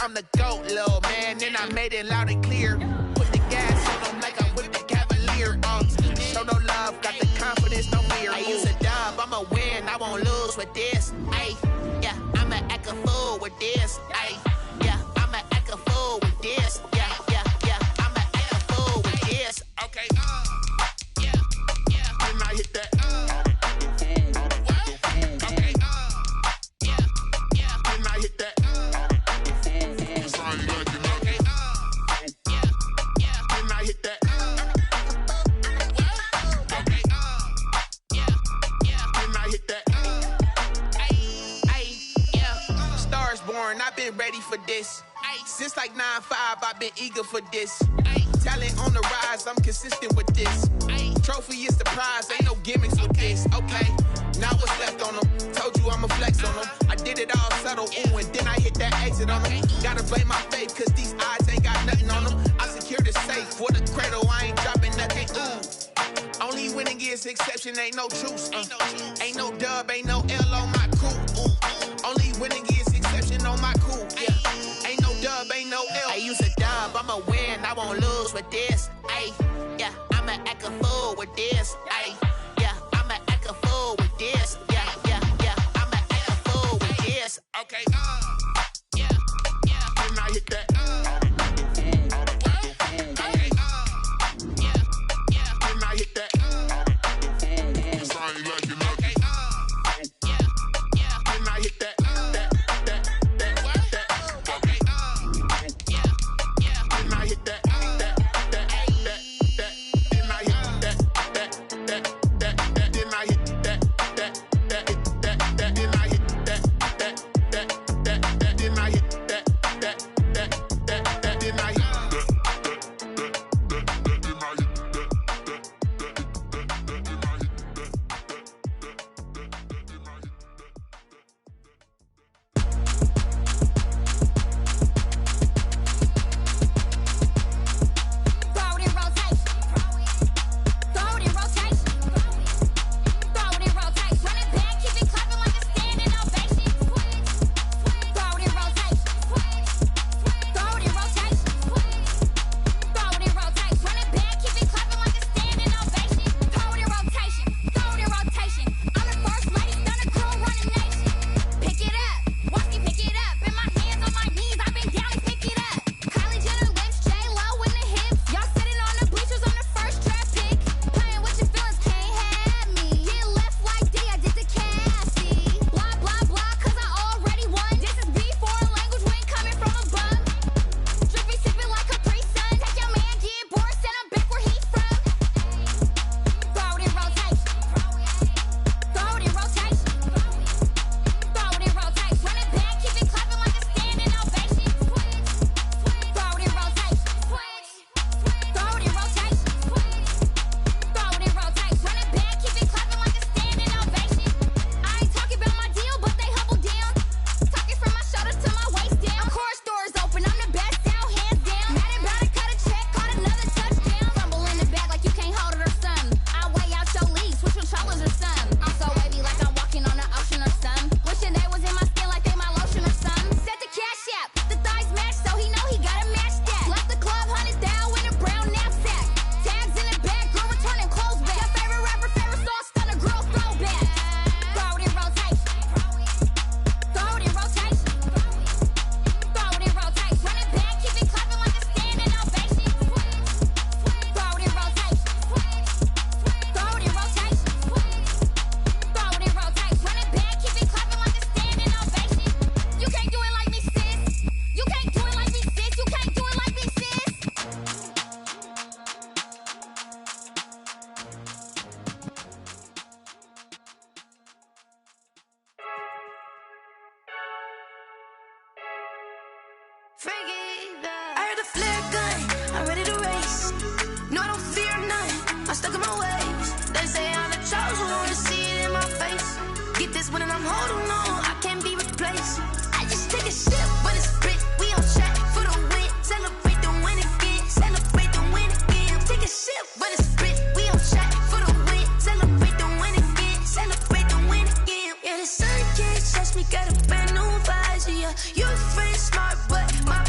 I'm the GOAT, little man, and I made it loud and clear. Put the gas on them like I'm with the Cavalier. Show no love, got the confidence, no fear. I use a dub, I'ma win, I won't lose with this. Ay, yeah, I'ma act a fool with this. Ay, yeah, I'ma act a fool with this. Yeah, yeah, yeah, I'ma act a fool with this. Okay, yeah, yeah, then I hit that. Okay, yeah, yeah, then I hit that. I've been ready for this. Since like 9-5, I've been eager for this. Talent on the rise, I'm consistent with this. Trophy is the prize, ain't no gimmicks with this. Okay, now what's left on them? Told you I'ma flex on them. I did it all subtle, ooh, and then I hit that exit on them. Gotta blame my faith, cause these eyes ain't got nothing on them. I secured the safe with a cradle, I ain't dropping nothing, ooh. Only winning is exception, ain't no truce. Ain't no dub, ain't no L on my crew. Only winning is exception on my crew. Yeah. Ain't no dub, ain't no L. I use a dub, I'ma win, I won't lose with this. Ay, yeah, I'ma act a fool with this. Ay, yeah, I'ma act a fool with this. Yeah, yeah, yeah, I'ma act a fool with this. Okay, yeah, yeah, then I hit that. Okay, yeah, yeah, then I hit that. I ain't like it. Okay, yeah, yeah, then I hit that. I heard the flare gun, I'm ready to race. No, I don't fear none, I'm stuck in my ways. They say I'm the chosen one, to see it in my face. Get this one and I'm holding on, I can't be replaced. I just take a sip, but it's spit, we on track for the win. Celebrate the win again, celebrate the win again. Take a sip, but it's spit, we on track for the win. Celebrate the win again, celebrate the win again. Yeah, the sun can't touch me, got a brand new visor, yeah. You're a friend, smart, but my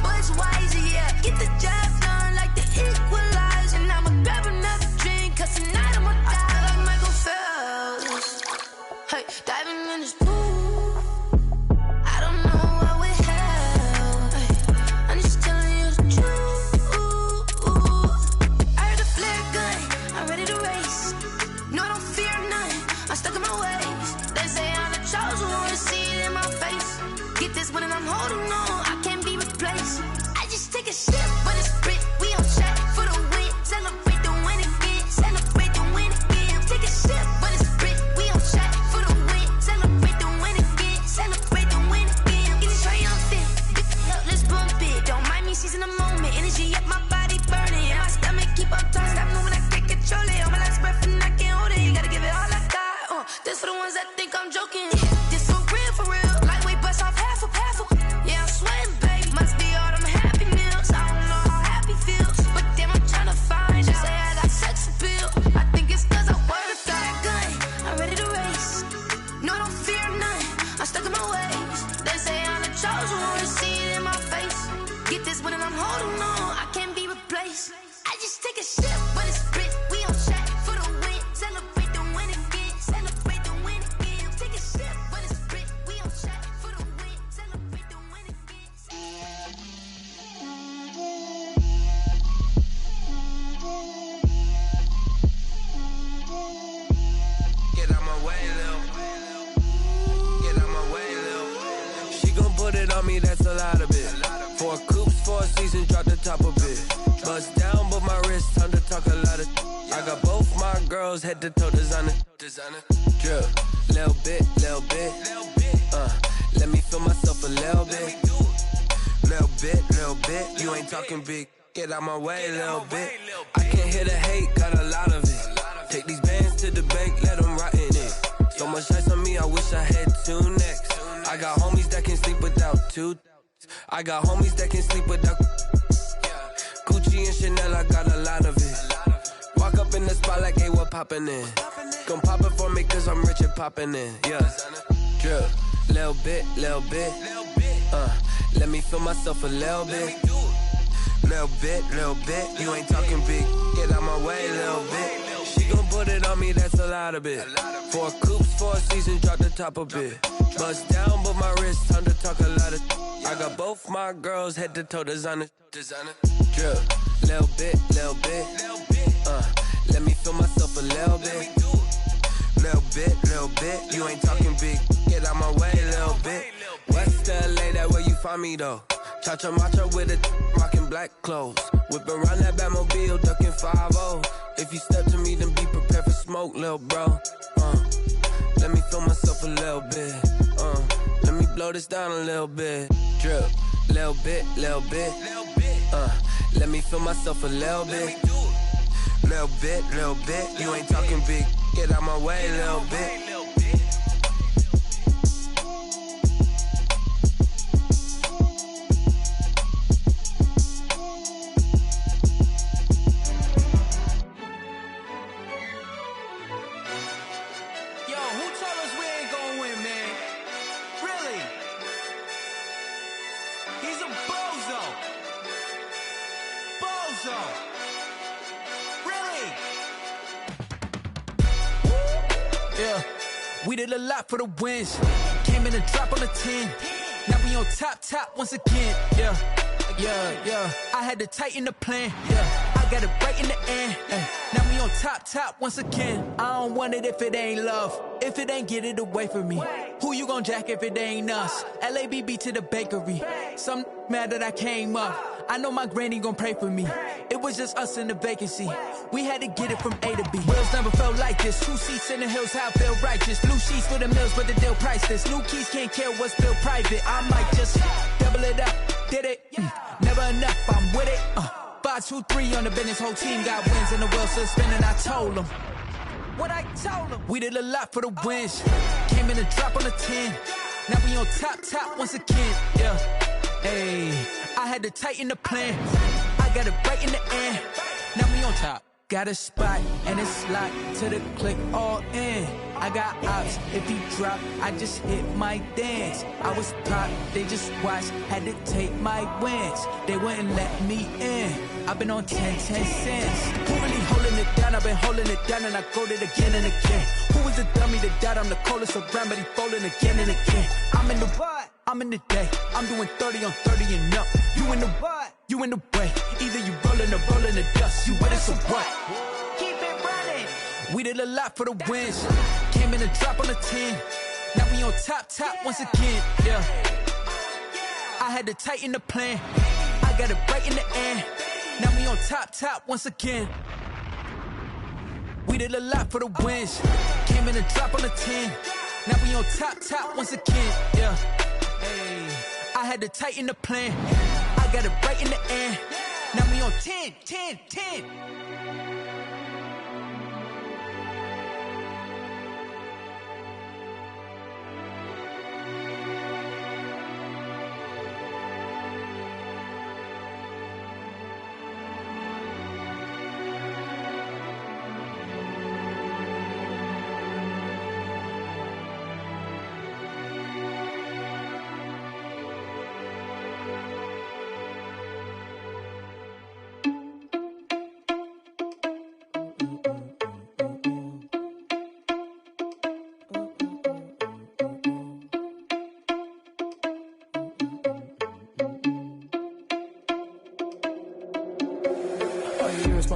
again. This so real for real. Lightweight bust off half a. Yeah, I'm sweating, baby. Must be all them happy meals. I don't know how happy feels, but damn, I'm trying to find out. Say I got sex appeal. I think it's cause I work a gun. I'm ready to race. No, I don't fear none. I'm stuck in my ways. They say I'm the chosen one. To see it in my face. Get this one and I'm holding on. I can't be replaced. I just take a sip, but it's split. We on track for the win. Celebrate the win again. Celebrate the win again. Take a sip, but it's split. We on track for the win. Celebrate the win again. Get out my way, Lil. Get out my way, Lil. She gon' put it on me, that's a lot of it. 4 coops, 4 seasons, drop the top a bit. Bust down, but my wrist, time to talk a lot of. I got both my girls, head to toe designer. Drip, little bit. Let me feel myself a little bit. Little bit. You ain't talking big. Get out my way, little bit. I can't hear the hate, got a lot of it. Take these bands to the bank, let them rot in it. So much ice on me, I wish I had 2 necks. I got homies that can sleep without 2. I got homies that can sleep without Gucci and Chanel, I got a lot of it. Walk up in the spot like, hey, what poppin' in? Gon' pop it for me cause I'm rich and poppin' in, yeah. Drip, little bit. Let me feel myself a little bit. Little bit. You ain't talking big. Get out my way, little bit. She gon' put it on me, that's a lot of it. 4 coops, 4 seasons, drop the top a bit. Bust down, but my wrist, time to talk a lot of. I got both my girls, head to toe designer. Drip, little bit. Let me feel myself a little bit. Little bit. You ain't talking big. Get out my way, little bit. West LA, that where you find me though. Cha-cha matcha with a rockin' black clothes. Whip around that Batmobile, ducking 5-0. If you step to me, then be prepared for smoke, lil' bro. Let me feel myself a little bit. Let me blow this down a little bit. Drip, little bit. Let me feel myself a little bit. Little bit. You ain't talking big. Get out my way, little bit. We did a lot for the wins. Came in and drop on the 10. Now we on top once again. Yeah. I had to tighten the plan. Yeah. I got it right in the end. Now we on top once again. I don't want it if it ain't love. If it ain't, get it away from me. Who you gon' jack if it ain't us? LABB to the bakery. Some mad that I came up. I know my granny gon' pray for me. It was just us in the vacancy. We had to get it from A to B. Wheels never felt like this. 2 seats in the hills, how I feel righteous. Blue sheets for the mills, but the deal priceless. New keys can't care what's built private. I might just double it up. Did it? Never enough, I'm with it. 5, 2, 3 on the business. Whole team got wins and the wheels still spinning. I told them what I told them. We did a lot for the wins. Came in and drop on the 10. Now we on top once again. Yeah. Hey, I had to tighten the plan. I got it right in the end. Now we on top. Got a spot and it's locked to the click all in. I got ops, if he drop, I just hit my dance. I was pop, they just watched, had to take my wins. They wouldn't let me in. I've been on 10 cents. Who really holding it down? I've been holding it down and I go it again and again. Who was the dummy that died? I'm the coldest around, but he folding again and again. I'm in the what? I'm in the day. I'm doing 30 on 30 and up. You in the what? You in the way. Either you rolling or rolling the dust. You with us or what? Keep it running. We did a lot for the wins. Came in and drop on the 10. Now we on top once again. Yeah. I had to tighten the plan. I got it right in the end. Now we on top once again. We did a lot for the wins. Came in and drop on the 10. Now we on top once again. Yeah. Hey, I had to tighten the plan. I got it right in the end. Now we on 10.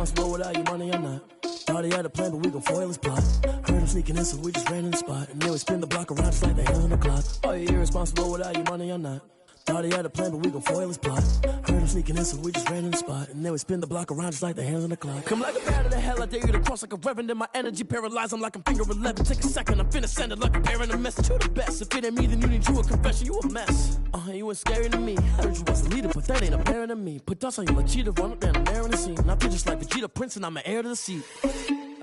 irresponsible without your money or not. Thought he had a plan, but we gon' foil his plot. Heard him sneaking in, so we just ran in the spot. And then we spin the block around just like the hands on the clock. Are you irresponsible without your money or not? Thought he had a plan, but we gon' foil his plot. Heard him sneaking in, so we just ran in the spot. And then we spin the block around just like the hands on the clock. Come like a bat to the hell, I dare you to cross like a reverend. And my energy paralyzed, I'm like I'm finger 11. Take a second, I'm finna send it like a bearing a message. You the best, if it ain't me, then you need you a confession. You a mess, you ain't scary to me. Heard you was a leader, but that ain't apparent to me. Put dust on you like cheetah, run up down the air in the scene. I feel just like Vegeta Prince, and I'm an heir to the seat.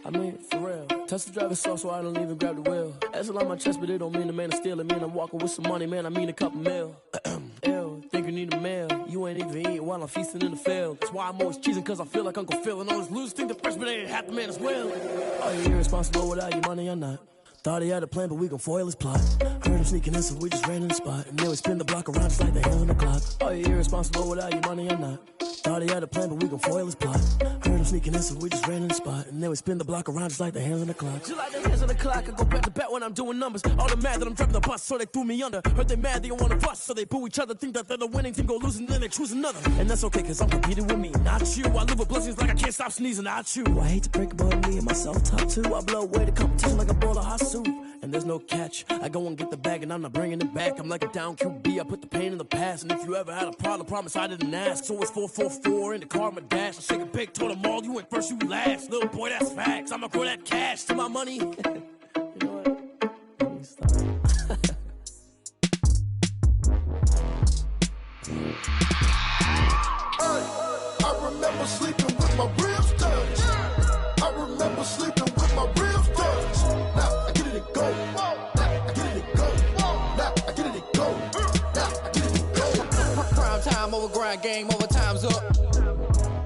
I mean, for real. Touch the driver's soft, so I don't even grab the wheel. That's on my chest, but it don't mean the man is stealing. Mean I'm walking with some money, man, I mean a couple mil. Ew, think you need a meal. You ain't even eating while I'm feasting in the field. That's why I'm always cheesing, cause I feel like Uncle Phil. And all this losers think the freshman ain't half the man as well. Are you irresponsible without your money or not? Thought he had a plan, but we gon' foil his plot. Heard him sneaking in, so we just ran in the spot. And then we spin the block around just like the hands on the clock. Are you irresponsible without your money or not? Thought he had a plan, but we gon' foil his plot. Heard him sneaking in, so we just ran in the spot. And then we spin the block around just like the hands on the clock. Just like the hands on the clock, I go back to back when I'm doing numbers. All the mad that I'm driving the bus, so they threw me under. Heard they mad, they don't wanna bust, so they boo each other. Think that they're the winning team, go losing, then they choose another. And that's okay, cause I'm competing with me, not you. I live with blessings like I can't stop sneezing, not you. I hate to break about me and myself top two. I blow away the competition like a bowl of hot soup. And there's no catch, I go and get the bag and I'm not bringing it back. I'm like a down QB, I put the pain in the past. And if you ever had a problem, promise I didn't ask. So it's 444 in the car, my dash. I shake a big, told them all, you went first, you last. Little boy, that's facts, I'ma grow that cash to my money. You know what? Let me stop. I remember sleeping with my ribs touched. I remember sleeping with my ribs touched. Now I get it and go. Now I get it and go. Now I get it and go. Now I get it and go. Prime time over grind game, over time's up.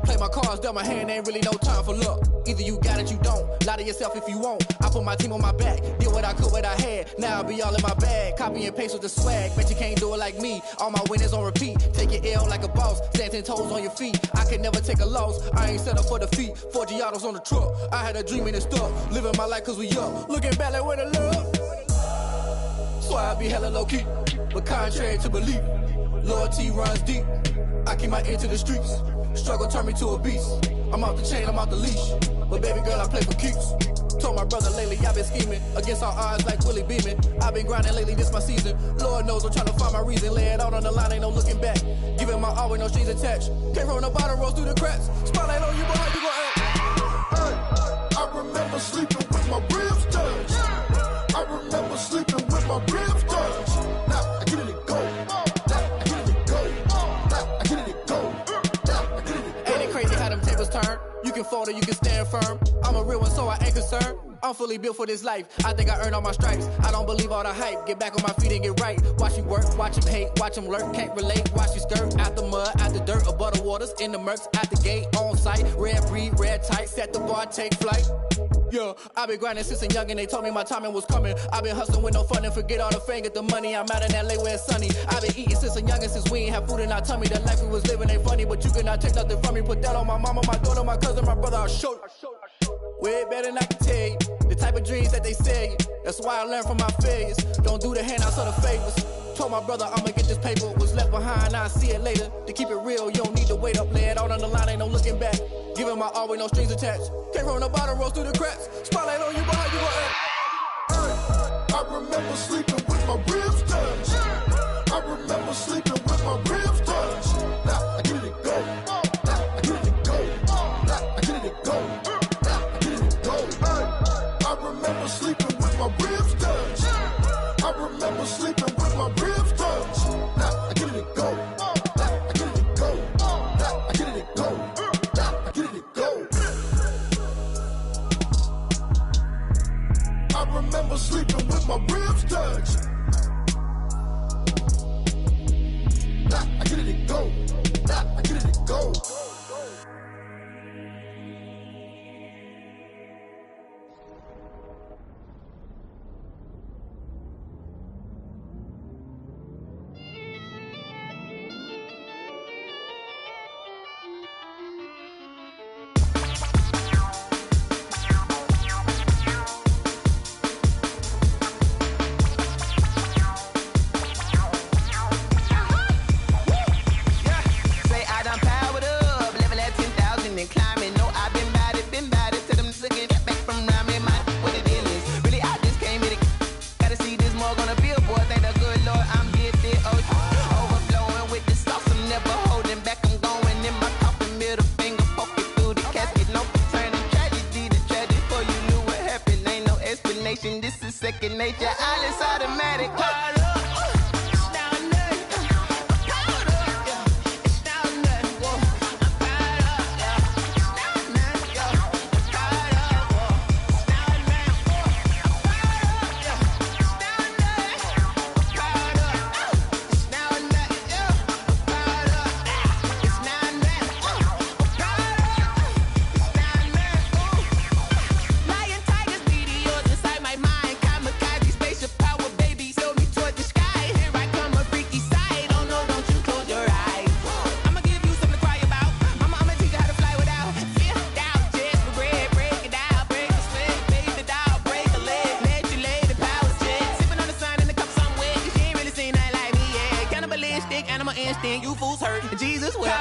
Play my cards, dealt my hand, ain't really no time for luck. Either you got it, you don't. Lie to yourself if you won't. I put my team on my back, did what I could, what I had. Now I be all in my bag, copy and paste with the swag. Bet you can't do it like me. All my winners on repeat. Take your L like a boss, stand 10 toes on your feet. I can never take a loss. I ain't set up for defeat. 4 Giottos on the truck. I had a dream and it stuck. Living my life cause we up. Looking back like where the love. So I be hella low key, but contrary to belief, loyalty runs deep. I keep my ear to the streets. Struggle turned me to a beast. I'm off the chain, I'm off the leash. But baby girl, I play for keeps. Told my brother lately, I've been scheming against all odds like Willie Beeman. I've been grinding lately, this my season. Lord knows I'm trying to find my reason. Lay it out on the line, ain't no looking back. Giving my all with no strings attached. Came from the bottom, rose through the cracks. Spotlight on you, but how you gon' act? Hey, I remember sleeping with my ribs touched. I remember sleeping with my ribs touched. Now I get it and go. Now I get it and go. Now I get it and go. Now I get it and go. Ain't it crazy how them tables turn? You can fold or you can stand firm. I'm a real one, so I ain't concerned. I'm fully built for this life. I think I earned all my stripes. I don't believe all the hype. Get back on my feet and get right. Watch you work, watch him hate, watch him lurk. Can't relate, watch you skirt. Out the mud, out the dirt, above the waters, in the murks, out the gate, on site. Red breed, red tight, set the bar, take flight. Yeah, I been grinding since a young and they told me my timing was coming. I been hustling with no fun and forget all the fame, get the money. I'm out in LA where it's sunny. I been eating since a young and since we ain't have food in our tummy. The life we was living ain't funny, but you cannot take nothing from me. Put that on my mama, my daughter, my cousin, my brother, I'll show you. Way better than I can tell you. The type of dreams that they sell you. That's why I learned from my failures. Don't do the handouts or the favors. Told my brother I'ma get this paper. Was left behind, I'll see it later. To keep it real, you don't need to wait up. Lay it out on the line, ain't no looking back. Giving my all with no strings attached. Came from the bottom, rose through the cracks. Spotlight on you, but how you gon' act? Hey, I remember sleeping with my ribs touched. I remember sleeping with my ribs touched. Now I get it and go. Now I get it and go. Now I get it and go. Now I get it and go. Hey, I remember sleeping with my ribs touched. I remember sleeping with my ribs touched. Now I get it and go. Now I get it and go. Now I get it and go. Now I get it and go. I remember sleeping with my ribs touched. Now I get it and go. Now I get it and go. on a billboard, thank the good Lord I'm gifted. Overflowing with the sauce, I'm never holding back. I'm going in my coffin, middle finger poking through the casket. No turning tragedy to tragic. Before you knew what happened, ain't no explanation. This is second nature. All is automatic. You fools hurt. Jesus will.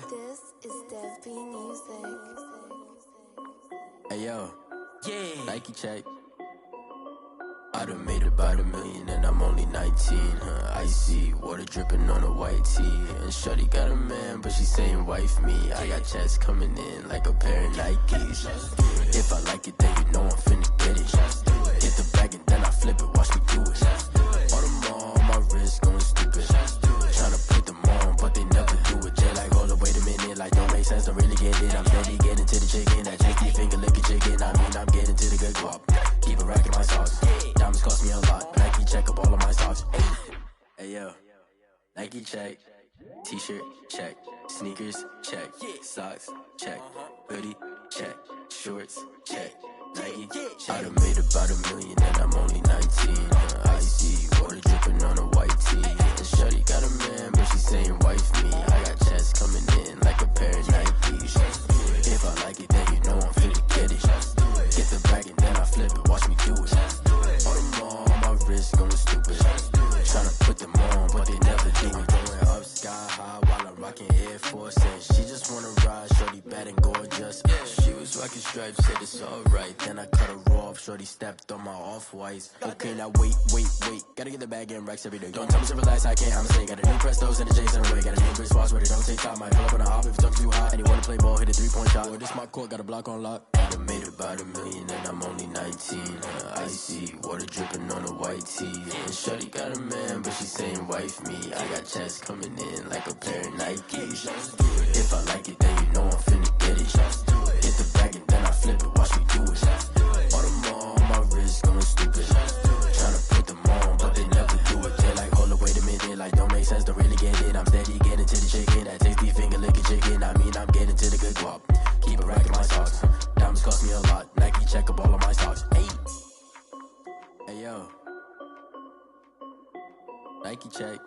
This is Dev Music. Hey yo, yeah. Nike check. I done made about $1 million and I'm only 19. Icy water dripping on a white tee. And shorty got a man, but she saying wife me. I got checks coming in like a pair of Nikes. If I like it, then you know I'm finna get it. Hit the bag and then I flip it, watch me do it. All them on my wrist going stupid. Tryna put them on, but they never do it. Jay like, hold up, wait a minute, like don't make sense, don't really get it. I'm steady getting to the chicken, that tasty finger licking chicken. I mean, I'm getting to the good guap. Keep it racking my socks. Diamonds cost me a lot. Nike check up all of my socks. Hey yo, Nike check. T-shirt check. Sneakers check. Socks check. Hoodie check. Shorts check. Nike. I done made about $1 million and I'm only 19. Icy water dripping on a white tee. And shorty got a man, but she saying wife me. I got checks coming in like a pair of Nikes. If I like it, then you know I'm finna get it. Get the bag and then I flip it, watch me do it. All them on my wrist going stupid. Tryna put them on, but they never do it. Going up sky high while I'm rocking Air Force. And she just wanna ride, shorty bad and gorgeous. She was rocking stripes, said it's alright. Then I cut her off, shorty stepped on my off-whites. Okay, now wait. Gotta get the bag and racks every day. Don't tell me to relax, I can't, I'ma say. Got a new Prestos and a J's in the way. Got a new Chris Foss, but it don't take time. Might pull up on a hop if it's too hot. And you wanna play ball, hit a 3-point shot. Or this my court, got a block on lock. I done made about $1 million and I'm only 19. Icy water dripping on a white tee. And shorty got a man, but she saying wife me. I got checks coming in like a pair of Nikes. If I like it, then you know I'm finna get it. Hit the bag and then I flip it, watch me do it. All them on my wrist going stupid. Tryna put them on, but they never do it. They like, hold up, wait a minute, like don't make sense, don't really get it. I'm steady getting to the chicken, that tasty finger licking chicken. I mean, I'm getting to the good guap. Keep it racking my socks. Diamonds cost me a lot. Nike check up all of my stocks. Hey yo, Nike check.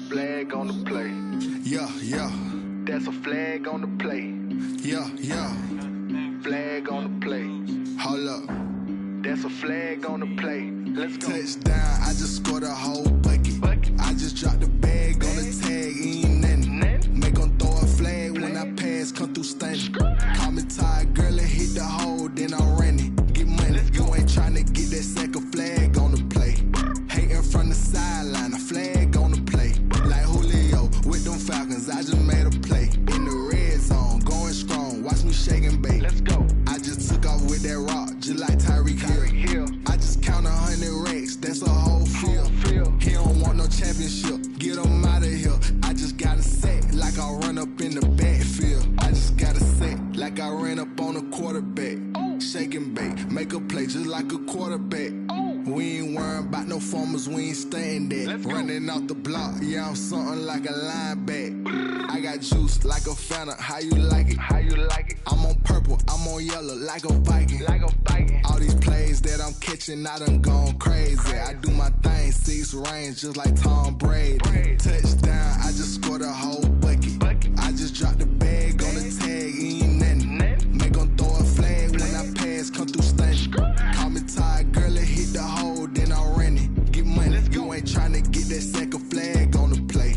Flag on the play. Yeah. That's a flag on the play. Yeah. Flag on the play. Hold up. That's a flag on the play. Let's go. Touchdown, I just scored a whole bucket. I just dropped the bag on the tag, ain't nothing. Make 'em throw a flag when I pass, come through stunning. Call me tired, girl, and hit the hole, then I'm running. Get money, you ain't tryna get that second flag on the play. Hating from the sideline, a flag on the play. Like Julio with them Falcons, I just made a play. In the red zone, going strong, watch me shake and bake. Let's go. I just took off with that rock, just like Tyreek Hill. I just count 100 racks, that's a whole field. He don't want no championship, get him out of here. I just got a set, like I run up in the backfield. I just got a set, like I ran up on a quarterback. Shake and bake, make a play just like a quarterback. We ain't worrying about no formers, we ain't staying there. Running off the block, yeah, I'm something like a linebacker. I got juice like a Fanta, how you like it? How you like it? I'm on purple, I'm on yellow, like a Viking. Like a Viking. All these plays that I'm catching, I done gone crazy. I do my thing, 6 range, just like Tom Brady. Touchdown, I just scored a whole bucket. I just dropped the bag on the tag, ain't nothing. Make 'em throw a flag when I pass, come through stunning. Call me tired, girl, and hit the hole, then I'm running. Get money, you ain't tryna get that second flag on the play.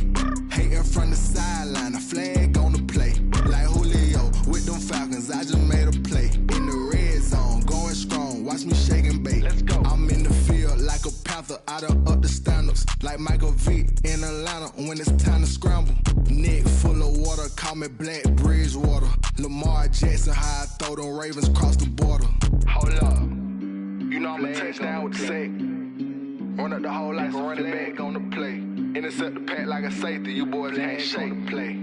Hating from the sideline, a flag on the play. Like Julio with them Falcons, I just made a play. In the red zone, going strong, watch me shake and bake. Let's go. I'm in the field like a Panther, I done up the standards. Like Michael Vick in Atlanta when it's time to scramble. Neck full of water, call me Black Bridgewater. Lamar Jackson, how I throw them Ravens cross the border. Hold up. You know I'm a touchdown with the sack. Run up the hole like a running back on the play. Intercept the pack like a safety. You boys ain't shake the play.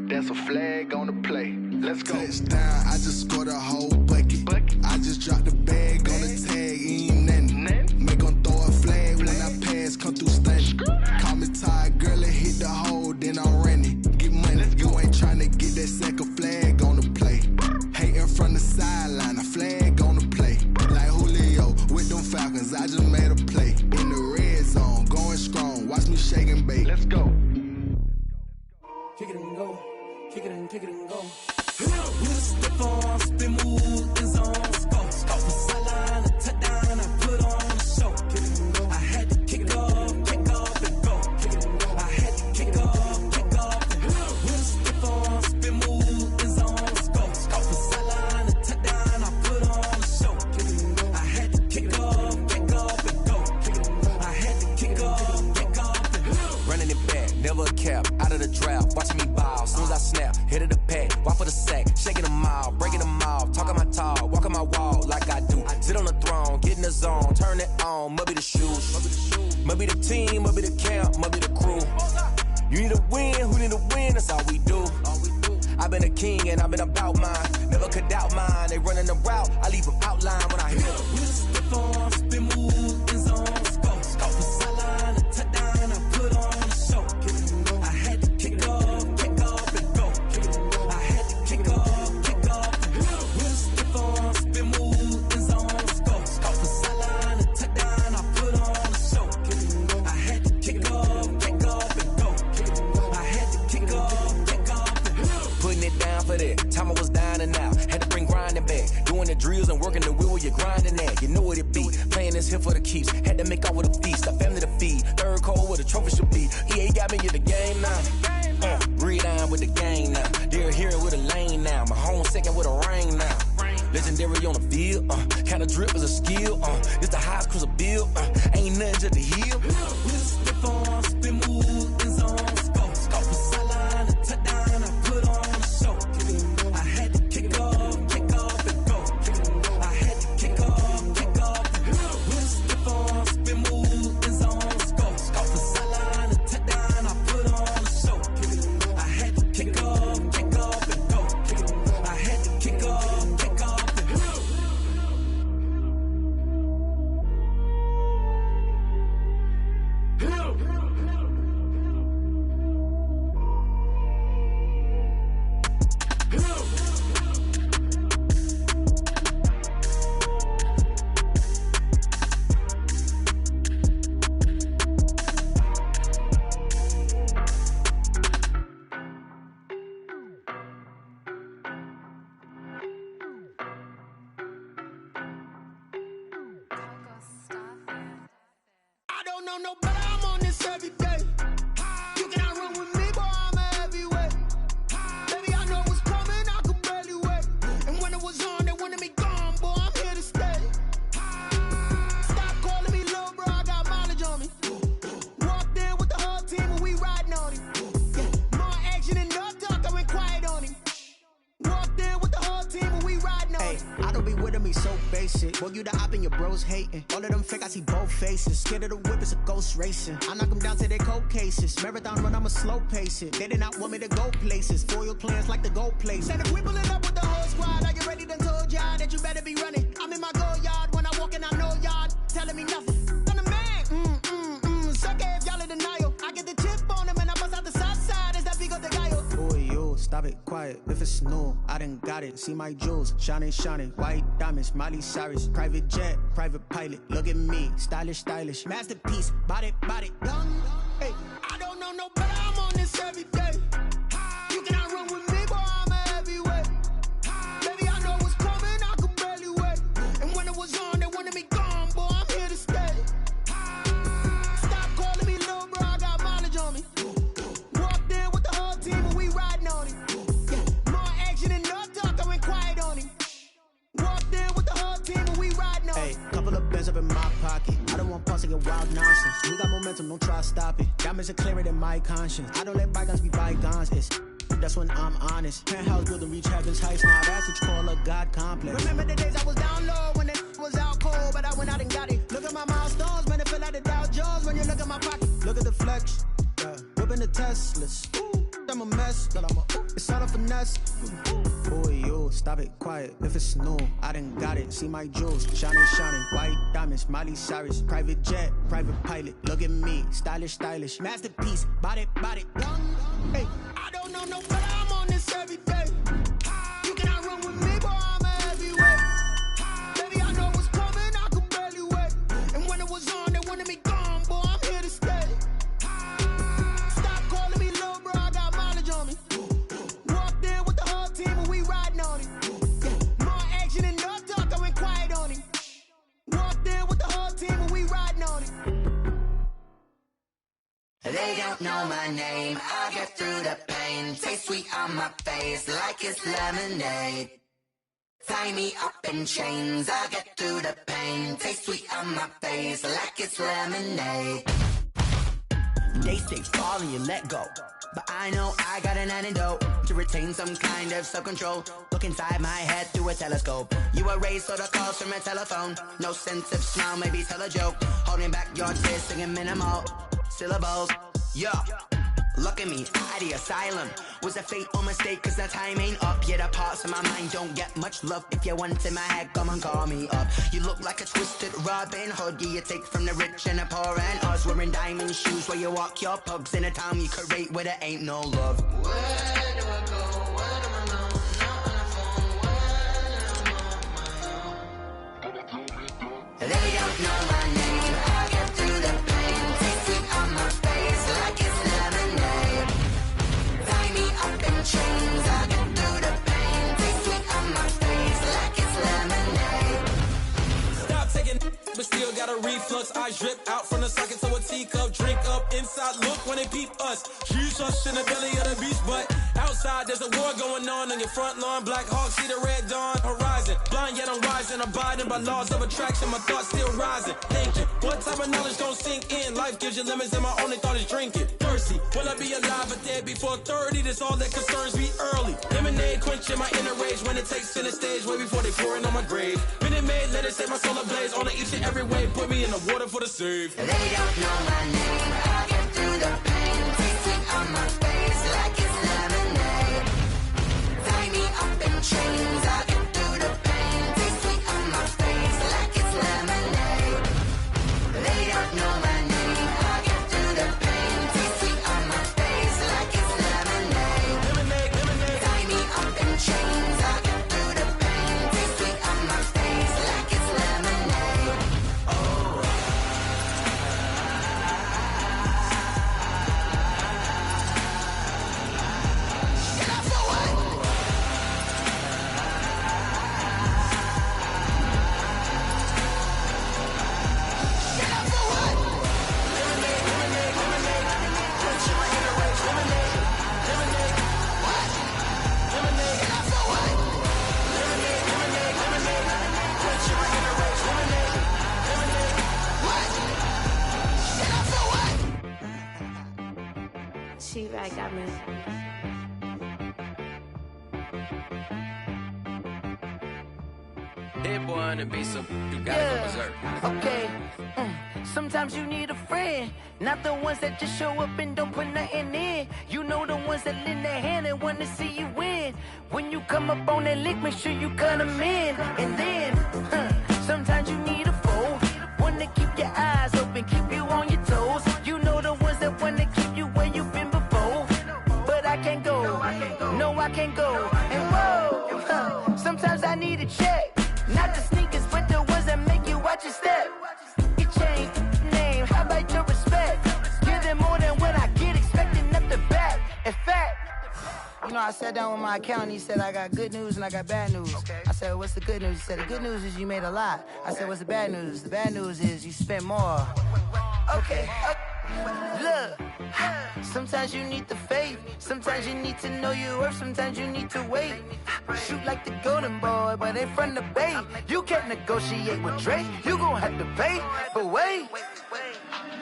That's a flag on the play. Let's go. Touchdown, I just scored a whole bucket. I just dropped the bag on the tag, ain't nothing. Make 'em throw a flag when I pass, come through stunning. Call me tired, girl, and hit the hole, then I'm running. Get money, you ain't tryna get that second flag on the play. Hating from the sideline, a flag on the play. Like Julio with them Falcons, I just made a play. In the red zone, going strong, watch me shake and bake. Let's go. Kick it and go, kick it and go. You step on, spin move, in zone, go. From sideline to touchdown, I put on a show. Kick it and go. I had to kick off and go. Kick it and go. I had to kick off and go. You step on, spin move, in zone, go. From sideline to touchdown, I put on a show. Kick it and go. I had to kick off and go. Kick it and go. I had to kick off and go. Running it back, never a cap, out of the drought, watching me ball. Soon as I snap, hit of the pack, walk for the sack, shaking them out, breaking them off, talking my talk, walking my wall like I do. Sit on the throne, get in the zone, turn it on, must be the shoes, must be the team, must be the camp, must be the crew. You need a win, who need a win, that's all we do. I've been a king and I've been about mine, never could doubt mine. They running the route, I leave them outline when I hit them. You step on, spin move, in zone, go. From sideline to touchdown, I put on a show. I had to kick off and go. I had to kick off and go. You step on, spin move, in zone, go. From sideline to touchdown, I put on a show. I had to kick off and go. I had to kick off and go. Putting it down for that, time I was down and out, had to bring grinding back, doing the drills and working the wheel where you're grinding at, you know what it be, playing this here for the keeps, had to make out with a feast, a family to feed, third cold where the trophy should be, EA got me in the game now, read on with the game now, they're here with a lane now, my home second with a ring now, legendary on the field, kind of drip is a skill, it's the highest cruiser bill, ain't nothing just to heal. We'll step on, spin move, in zone, go. From sideline to touchdown, I put on a show. I had to kick off and go. I had to kick off and go. We'll step on, spin move, in zone, go. From sideline to touchdown, I put on a show. I had to kick off and go. I had to kick off and go. know no better, I'm on this every day. You cannot run with me, boy, I'm a heavyweight. Baby, I know what's coming, I could barely wait. And when it was on, they wanted me gone, boy, I'm here to stay. Stop calling me little bro, I got mileage on me. Walked in with the whole team and we riding on him. More action and no talk, I went quiet on him. Walked in with the whole team and we riding on him. I don't be with him, he's so basic. Boy, you the op and your bros hating. All of them fake, I see both faces. Scared of the whip, it's a ghost racing. I knock them down to their cold cases. Marathon run, I'ma slow pace it. They did not want me to go places. Foil plans like the gold place. And if we pulling up with the whole squad, are you ready? Done told y'all that you better be running. I'm in my go yard when I walk in, I know y'all telling me nothing. I'm the man, suck it if y'all in denial. I get the chip on them and I bust out the south side. Is that Vigo de Gallo? Boy, yo, stop it, quiet. If it's new, I done got it. See my jewels, shining, shining. White diamonds, Miley Cyrus. Private jet, private pilot. Look at me, stylish, stylish. Masterpiece, body, done. Hey, I don't know no better, I'm on this every day. You cannot run with me, boy, I'm a heavyweight. Baby, I know what's coming, I could barely wait. And when it was on, they wanted me gone, boy, I'm here to stay. Stop calling me little bro, I got mileage on me. Walked in with the whole team and we riding on him. More action and no talk, I went quiet on him. Walked in with the whole team and we riding on him. Hey, couple of bands up in my pocket. I don't want pause to get wild nonsense. We got momentum, don't try to stop it. Diamonds are clearer than my conscience. I don't let bygones be bygones. That's when I'm honest. Penthouse building, reach heaven's heights. Now that's what you call a God complex. Remember the days I was down low when it was out cold, but I went out and got it. Look at my milestones, man, it feel like the Dow Jones when you look at my pocket. Look at the flex, whipping the Teslas. I'm a mess, but it's all a finesse. Boy, yo, stop it, quiet. If it's new, I done got it. See my jewels, shining, shining. White diamonds, Miley Cyrus. Private jet, private pilot. Look at me, stylish, stylish. Masterpiece, body, done. Hey, I don't know no better, I'm on this every day. You cannot run with me, boy, I'm a heavyweight. Baby, I know what's coming, I could barely wait. And when it was on, they wanted me gone, boy, I'm here to stay. Stop calling me little bro, I got mileage on me. Walked in with the whole team and we riding on him. More action and no talk, I went quiet on him. Walked in with the whole team and we riding on him. They don't know my name, I get through the pain. Taste sweet on my face like it's lemonade. Tie me up in chains, I get through the pain. Taste sweet on my face like it's lemonade. They say fall and you let go, but I know I got an antidote to retain some kind of self-control. Look inside my head through a telescope. You erase all the calls from a telephone. No sense of smile, maybe tell a joke. Holding back your tears, singing minimal syllables. Yeah, look at me, out the asylum. Was a fate or mistake, cause the time ain't up. Yeah, the parts of my mind don't get much love. If you want in my head, come and call me up. You look like a twisted Robin Hood. Yeah, you take from the rich and the poor and us. Wearing diamond shoes where you walk your pugs in a town you create where there ain't no love. Where do I go? Where do I know? Not on the phone. When I'm on my own. They don't know my name. I get through the pain. Taste sweet on my face like it's lemonade. Tie me up in chains. I get through the pain. Taste sweet on my face like it's lemonade. Stop taking, but still got a reflux. I drip out from the socket to a teacup. Drink up inside, look when they peep us. Jesus in the belly of the beast, but outside there's a war going on your front lawn. Black Hawk, see the red dawn horizon. Blind yet I'm rising, abiding by laws of attraction. My thoughts still rising, thinking what type of knowledge don't sink in? Life gives you limits and my only thought is drinking. Thirsty, will I be alive or dead before 30? That's all that concerns me early. Lemonade quenching my inner rage when it takes center stage way before they pouring on my grave. Minute Maid, let it set my soul ablaze on each and every way. Put me in the water for the save. They don't know my name, I get through the pain. Taste sweet on my face like it's lemonade. Tie me up in chains, I get through the pain. Taste sweet on my face like it's lemonade. They don't know my name, I get through the pain. Taste sweet on my face like it's lemonade. Tie me up in chains, I get through the pain. Taste sweet on my face like it's lemonade. T-Rack got me. Hit boy on the beat, so you gotta go berserk. Okay. Sometimes you need a friend, not the ones that just show up and don't put nothing in. You know the ones that lend their hand and want to see you win. When you come up on that lick, make sure you cut them in. And then, sometimes you need a foe, one to keep your eyes open, keep you on your toes. You know the ones that want to keep you where you've been before. But I can't go, no I can't go. And whoa, sometimes I need a check, not the sneakers, but the ones that make you watch your step. You change name, how about your respect? Give them more than what I get, expecting up the back. In fact, you know, I sat down with my accountant, he said I got good news and I got bad news. I said, what's the good news? He said, the good news is you made a lot. I said, what's the bad news? The bad news is you spent more. Okay, look, sometimes you need the faith, sometimes you need to know your worth, sometimes you need to wait. Shoot like the golden boy, but in front of the bay. You can't negotiate with Drake, you gon' have to pay. But wait,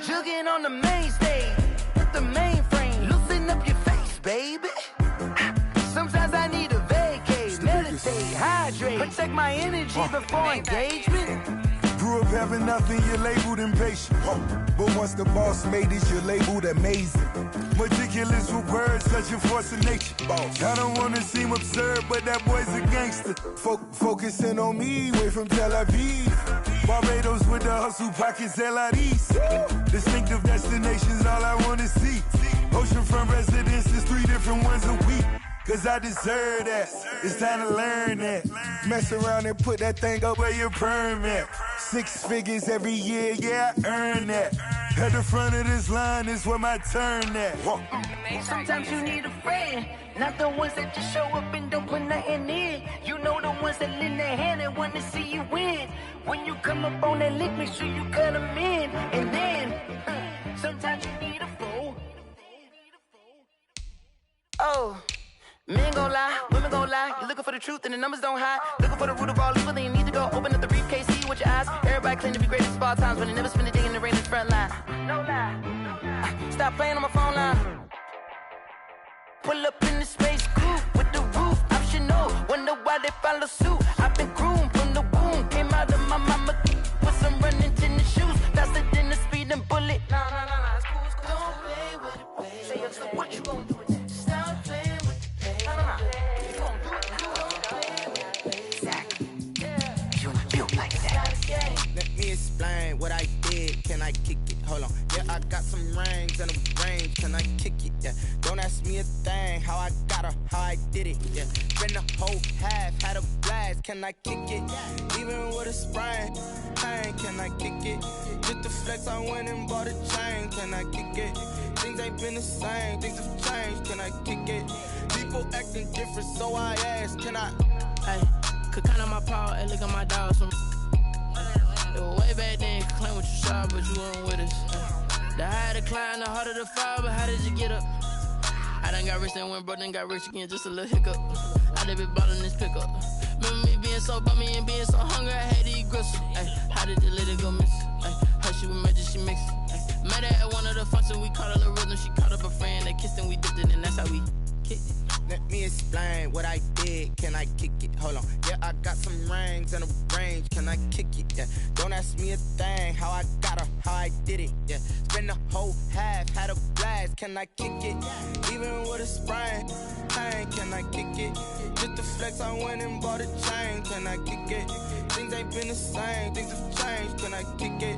jugging on the main stage with the mainframe, loosen up your face, baby. Sometimes I need a vacate, meditate, hydrate, protect my energy before engagement. Grew up having nothing, you're labeled impatient. But once the boss made it, you're labeled amazing. Meticulous with words, such a force of nature. I don't wanna seem absurd, but that boy's a gangster. Focusing on me, way from Tel Aviv. Barbados with the hustle pockets, LIDs. Distinctive destinations, all I wanna see. Oceanfront residences, 3 different ones a week. Cause I deserve that, it's time to learn that. Mess around and put that thing up where your permit. 6 figures every year, yeah, I earn that. At the front of this line is where my turn at. Sometimes you need a friend, not the ones that just show up and don't put nothing in. You know the ones that lend their hand and want to see you win. When you come up on that lick, make sure you cut them in. And then, sometimes you need a fool. Oh. Men gon' lie, women gon' lie. You're looking for the truth and the numbers don't hide. Looking for the root of all evil, then you need to go open up the briefcase, see with your eyes. Everybody claim to be greatest of all times, but they never spend a day in the rain in the front line. No lie. Stop playing on my phone line. Pull up in the space coupe with the roof optional. Wonder why they follow suit. I've been groomed from the womb. Came out of my mama with some running tennis shoes. Faster than the speeding bullet. No, it's cool, it's cool. Don't play with it, baby. Say what you gon' do with that? Stop playing with it. Let me explain what I did. Can I kick it? Hold on. Yeah, I got some rings and a range. Can I kick it? Yeah. Don't ask me a thing. How I got her, how I did it. Yeah. Spent the whole half, had a blast. Can I kick it? Even with a sprain. Hey, can I kick it? Just the flex, I went and bought a chain. Can I kick it? Things ain't been the same. Things have changed. Can I kick it? People acting different, so I ask. Can I? Hey, could count on my power and look at my dogs. Way back then, you could claim what you saw, but you weren't with us. The higher the climb, the harder the fall, but how did you get up? I done got rich, then went broke, then got rich again, just a little hiccup. I done been ballin' this pickup. Remember me being so bummy and being so hungry, I had to eat gristle. Ay, how did the lady go miss? Ay, how she was magic, she mixed. Met her at one of the functions, we caught a little rhythm, she caught up a friend, they kissed and we dipped it, and that's how we kicked it. Let me explain what I did. Can I kick it? Hold on. Yeah, I got some rings and a range. Can I kick it? Yeah. Don't ask me a thing. How I got her, how I did it. Yeah. Spend the whole half, had a blast. Can I kick it? Even with a sprain. Hey, can I kick it? Just the flex, I went and bought a chain. Can I kick it? Things ain't been the same. Things have changed. Can I kick it?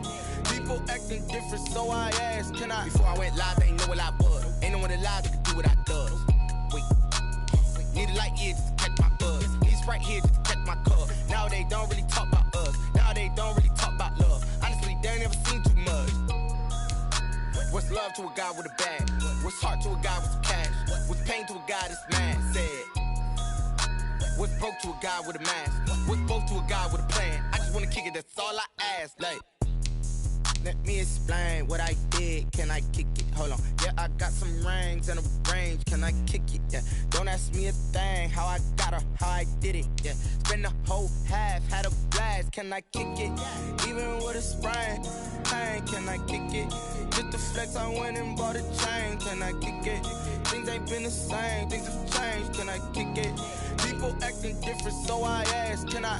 People acting different, so I asked. Can I? Before I went live, they ain't know what I was. Ain't no one alive that could do what I does. Wait. Need a light year just to catch my buzz. Need Sprite here just to catch my cup. Now they don't really talk about us. Now they don't really talk about love. Honestly, they ain't never seen too much. What's love to a guy with a bag? What's heart to a guy with some cash? What's pain to a guy that's mad? Said. What's broke to a guy with a mask? What's both to a guy with a plan? I just wanna kick it, that's all I ask. Like, let me explain what I did. Can I kick it? Hold on. Yeah, I got some rings and a range. Can I kick it? Yeah. Don't ask me a thing. How I got her, how I did it. Yeah. Spend the whole half, had a blast. Can I kick it? Even with a sprain. Hey, can I kick it? Just the the flex, I went and bought a chain. Can I kick it? Things ain't been the same, things have changed. Can I kick it? People acting different, so I asked, can I?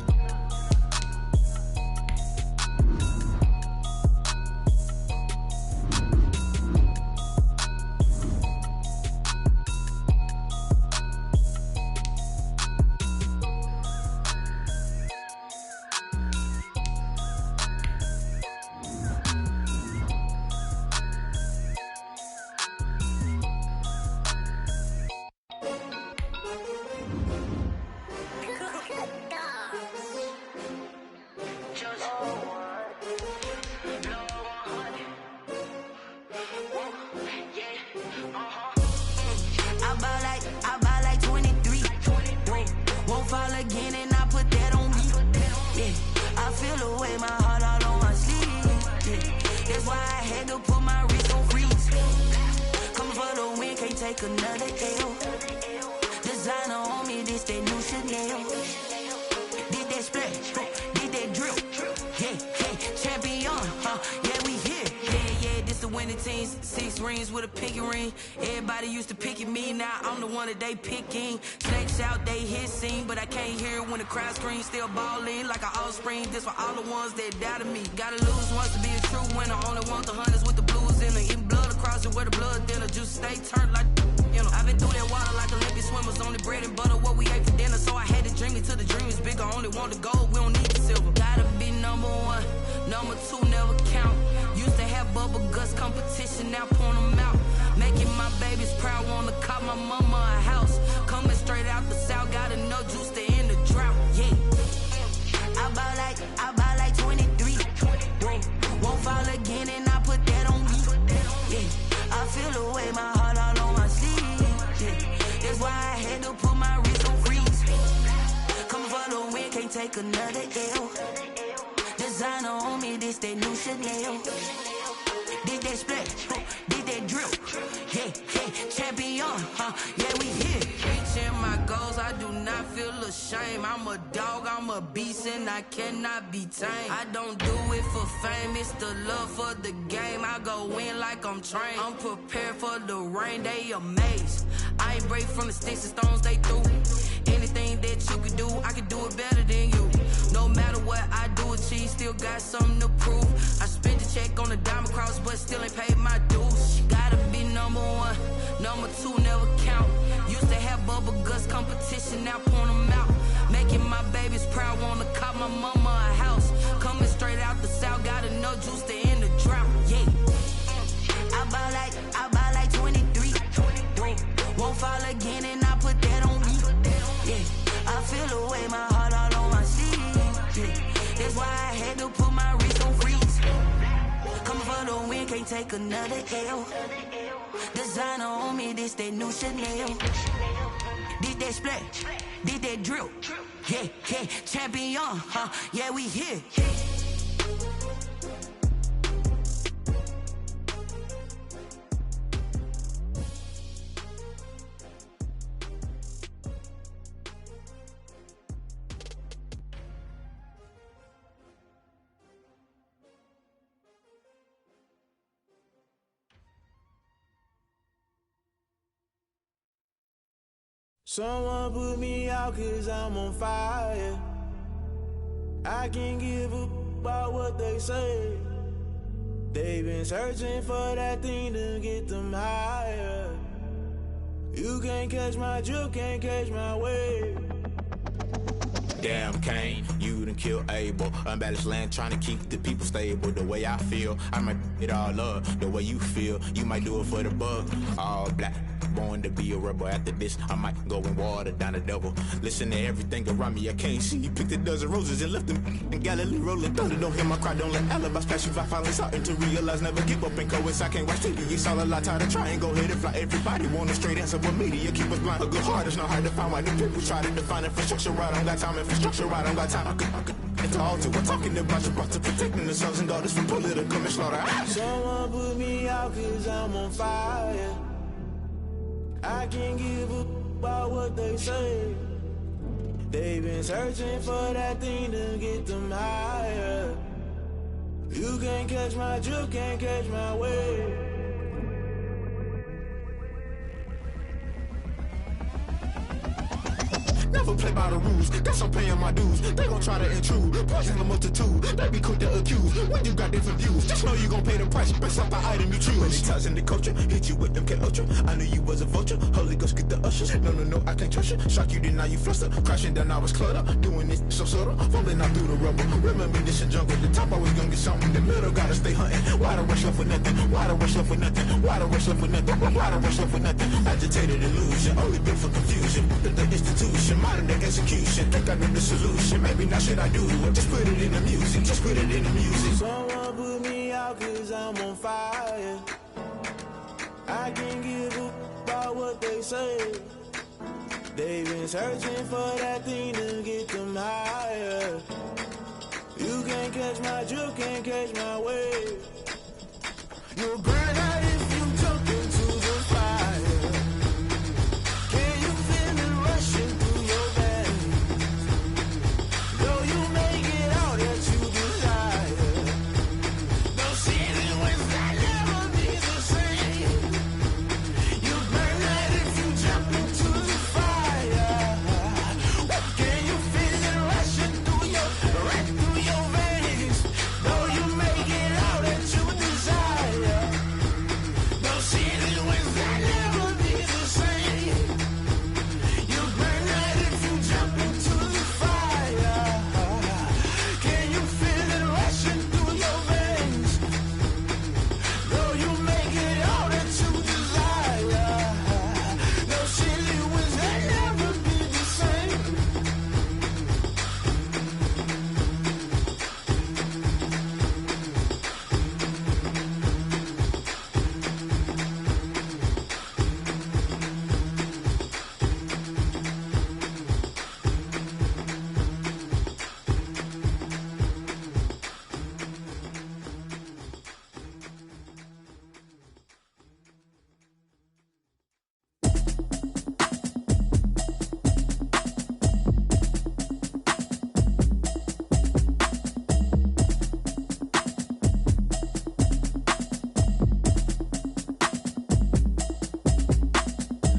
I buy like 23. Won't fall again and I put that on me. Yeah, I feel the way my heart all on my sleeve. Yeah, that's why I had to put my wrist on freeze. Come for the win, can't take another L. Designer on me, this that new Chanel. Did that splash, did that drip. Yeah, champion, yeah, we here. Yeah, this the winning teams. 6 rings with a pinky ring. Everybody used to picking me, now I'm the one that they picking. Snakes out, they hissing, but I can't hear it when the crowd screams. Still balling like an offspring. This for all the ones that doubted me. Gotta lose once to be a true winner. Only want the hunters with the blues in it. Eating blood across it where the blood dinner. Juice stay turned like, you know. I've been through that water like Olympic swimmers. Only bread and butter, what we ate for dinner. So I had to dream it till the dream is bigger. Only want the gold, we don't need the silver. Gotta be number 1, number 2 never count. Used to have bubble guts competition, now point them out. Making my babies proud, wanna call my mama a house. Coming straight out the south, got enough juice to end the drought. Yeah, I buy like 23. Won't fall again and I put that on me. Yeah, I feel the way my heart all on my sleeve. Yeah, that's why I had to put my wrist on freeze. Coming for the win, can't take another L. Designer on me, this that new Chanel. Did that splash, did that drip. Yeah, champion, yeah, we here. Reaching my goals, I do not feel ashamed. I'm a dog, I'm a beast, and I cannot be tamed. I don't do it for fame, it's the love for the game. I go in like I'm trained. I'm prepared for the rain, they amazed. I ain't break from the sticks and stones they threw. Anything that you could do, I could do it better than you. No matter what I do, achieve, still got something to prove. I spent the check on the diamond cross, but still ain't paid my dues. Gotta be number 1, number 2 never count. Used to have bubble guts competition, now point them out. Making my babies proud, wanna call my mama a house. Coming straight out the south, got enough juice to end the drought. Yeah, I buy like 23. Won't fall again and I put that on me. Yeah, I feel the way my heart all on my sleeve. Yeah, that's why I had to put my wrist on freeze. Coming for the win, can't take another L. Designer on me, this that new Chanel. Did that splash, did that drip. Yeah, champion, yeah, we here. Someone put me out 'cause I'm on fire. I can't give up about what they say. They've been searching for that thing to get them higher. You can't catch my drift, can't catch my wave. Damn Kane, you done killed Abel. Unbalanced land, trying to keep the people stable. The way I feel, I might it all up. The way you feel, you might do it for the bug. All black, born to be a rebel. After this, I might go and water down the devil. Listen to everything around me, I can't see. Picked a dozen roses and left them in Galilee rolling thunder. Don't hear my cry, don't let alibis pass you by. Finally starting to realize, never give up and coincide. Can't watch TV, it's all a lot. Time to try and go ahead and fly. Everybody want a straight answer, but media keep us blind. A good heart is not hard to find. Why the people try to define infrastructure right? I don't got time, infrastructure right, I don't got time. I could it's all to. We're talking about you, brought to protecting the sons and daughters from political manslaughter. Someone put me out 'cause I'm on fire. I can't give up about what they say. They've been searching for that thing to get them higher. You can't catch my drift, can't catch my wave. never play by the rules. Guess I'm paying my dues. They gon' try to intrude, poison the multitude. They be quick to accuse when you got different views. Just know you gon' pay the price based off the item you choose. Many times in the culture, hit you with them K Ultra. I knew you was a vulture. Holy Ghost get the ushers. No, I can't trust you. Shock you, then now you fluster. Crashing down, I was cluttered. Doing this so subtle, fumbling out through the rubble. Remember this in jungle. The top I was gonna get something. The middle gotta stay hunting. Why the rush up for nothing? Why the rush up for nothing? Why the rush up for nothing? Why the rush up for nothing? Agitated illusion, only built for confusion. The institution, modern day execution. Think I know the solution. Maybe now should I do it? Just put it in the music. Just put it in the music. Someone put me out 'cause I'm on fire. I can't give a about what they say. They've been searching for that thing to get them higher. You can't catch my drift, can't catch my wave. You'll burn out if you jump into the fire. Can you feel it rushing through your veins? Though you make it all that you desire. No city was that never be the same. You burn out if you jump into the fire. Can you feel it rushing through your veins? Though you make it all that you desire. No city was that never be the same. You burn out if you jump into the fire. Can you feel it rushing through your veins? Though you make it all that you desire. No city was that never be the same.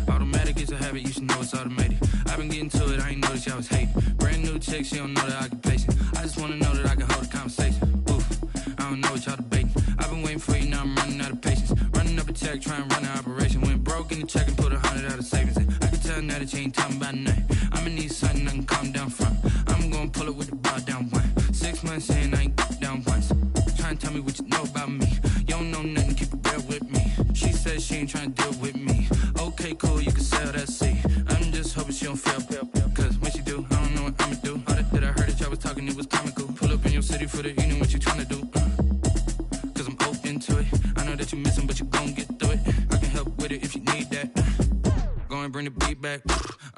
Automatic is a habit, you should know it's automated. I've been getting to it, I ain't noticed y'all was hating. Brand new chick, she don't know the occupation. I just wanna know that I can hold a conversation. Oof, I don't know what y'all debating. I've been waiting for you, now I'm running out of patience. Running up a check, trying to run an operation. Went broke in the check and put 100 out of savings in. I can tell now that you ain't talking about nothing. I'ma need something I can calm down from. I'm gonna pull it with the bar down one. 6 months in, I ain't down once. Trying to tell me what you know about me. You don't know nothing, keep it real with me. She says she ain't trying to deal with me. Okay, cool, you can sell that seat. I'm just hoping she don't fail. Cause when she do, I don't know what I'ma do. All that I heard that y'all was talking, it was comical. Pull up in your city for the evening, what you trying to do? Cause I'm open to it. I know that you missing, but you gon' get through it. I can help with it if you need that. Go and bring the beat back.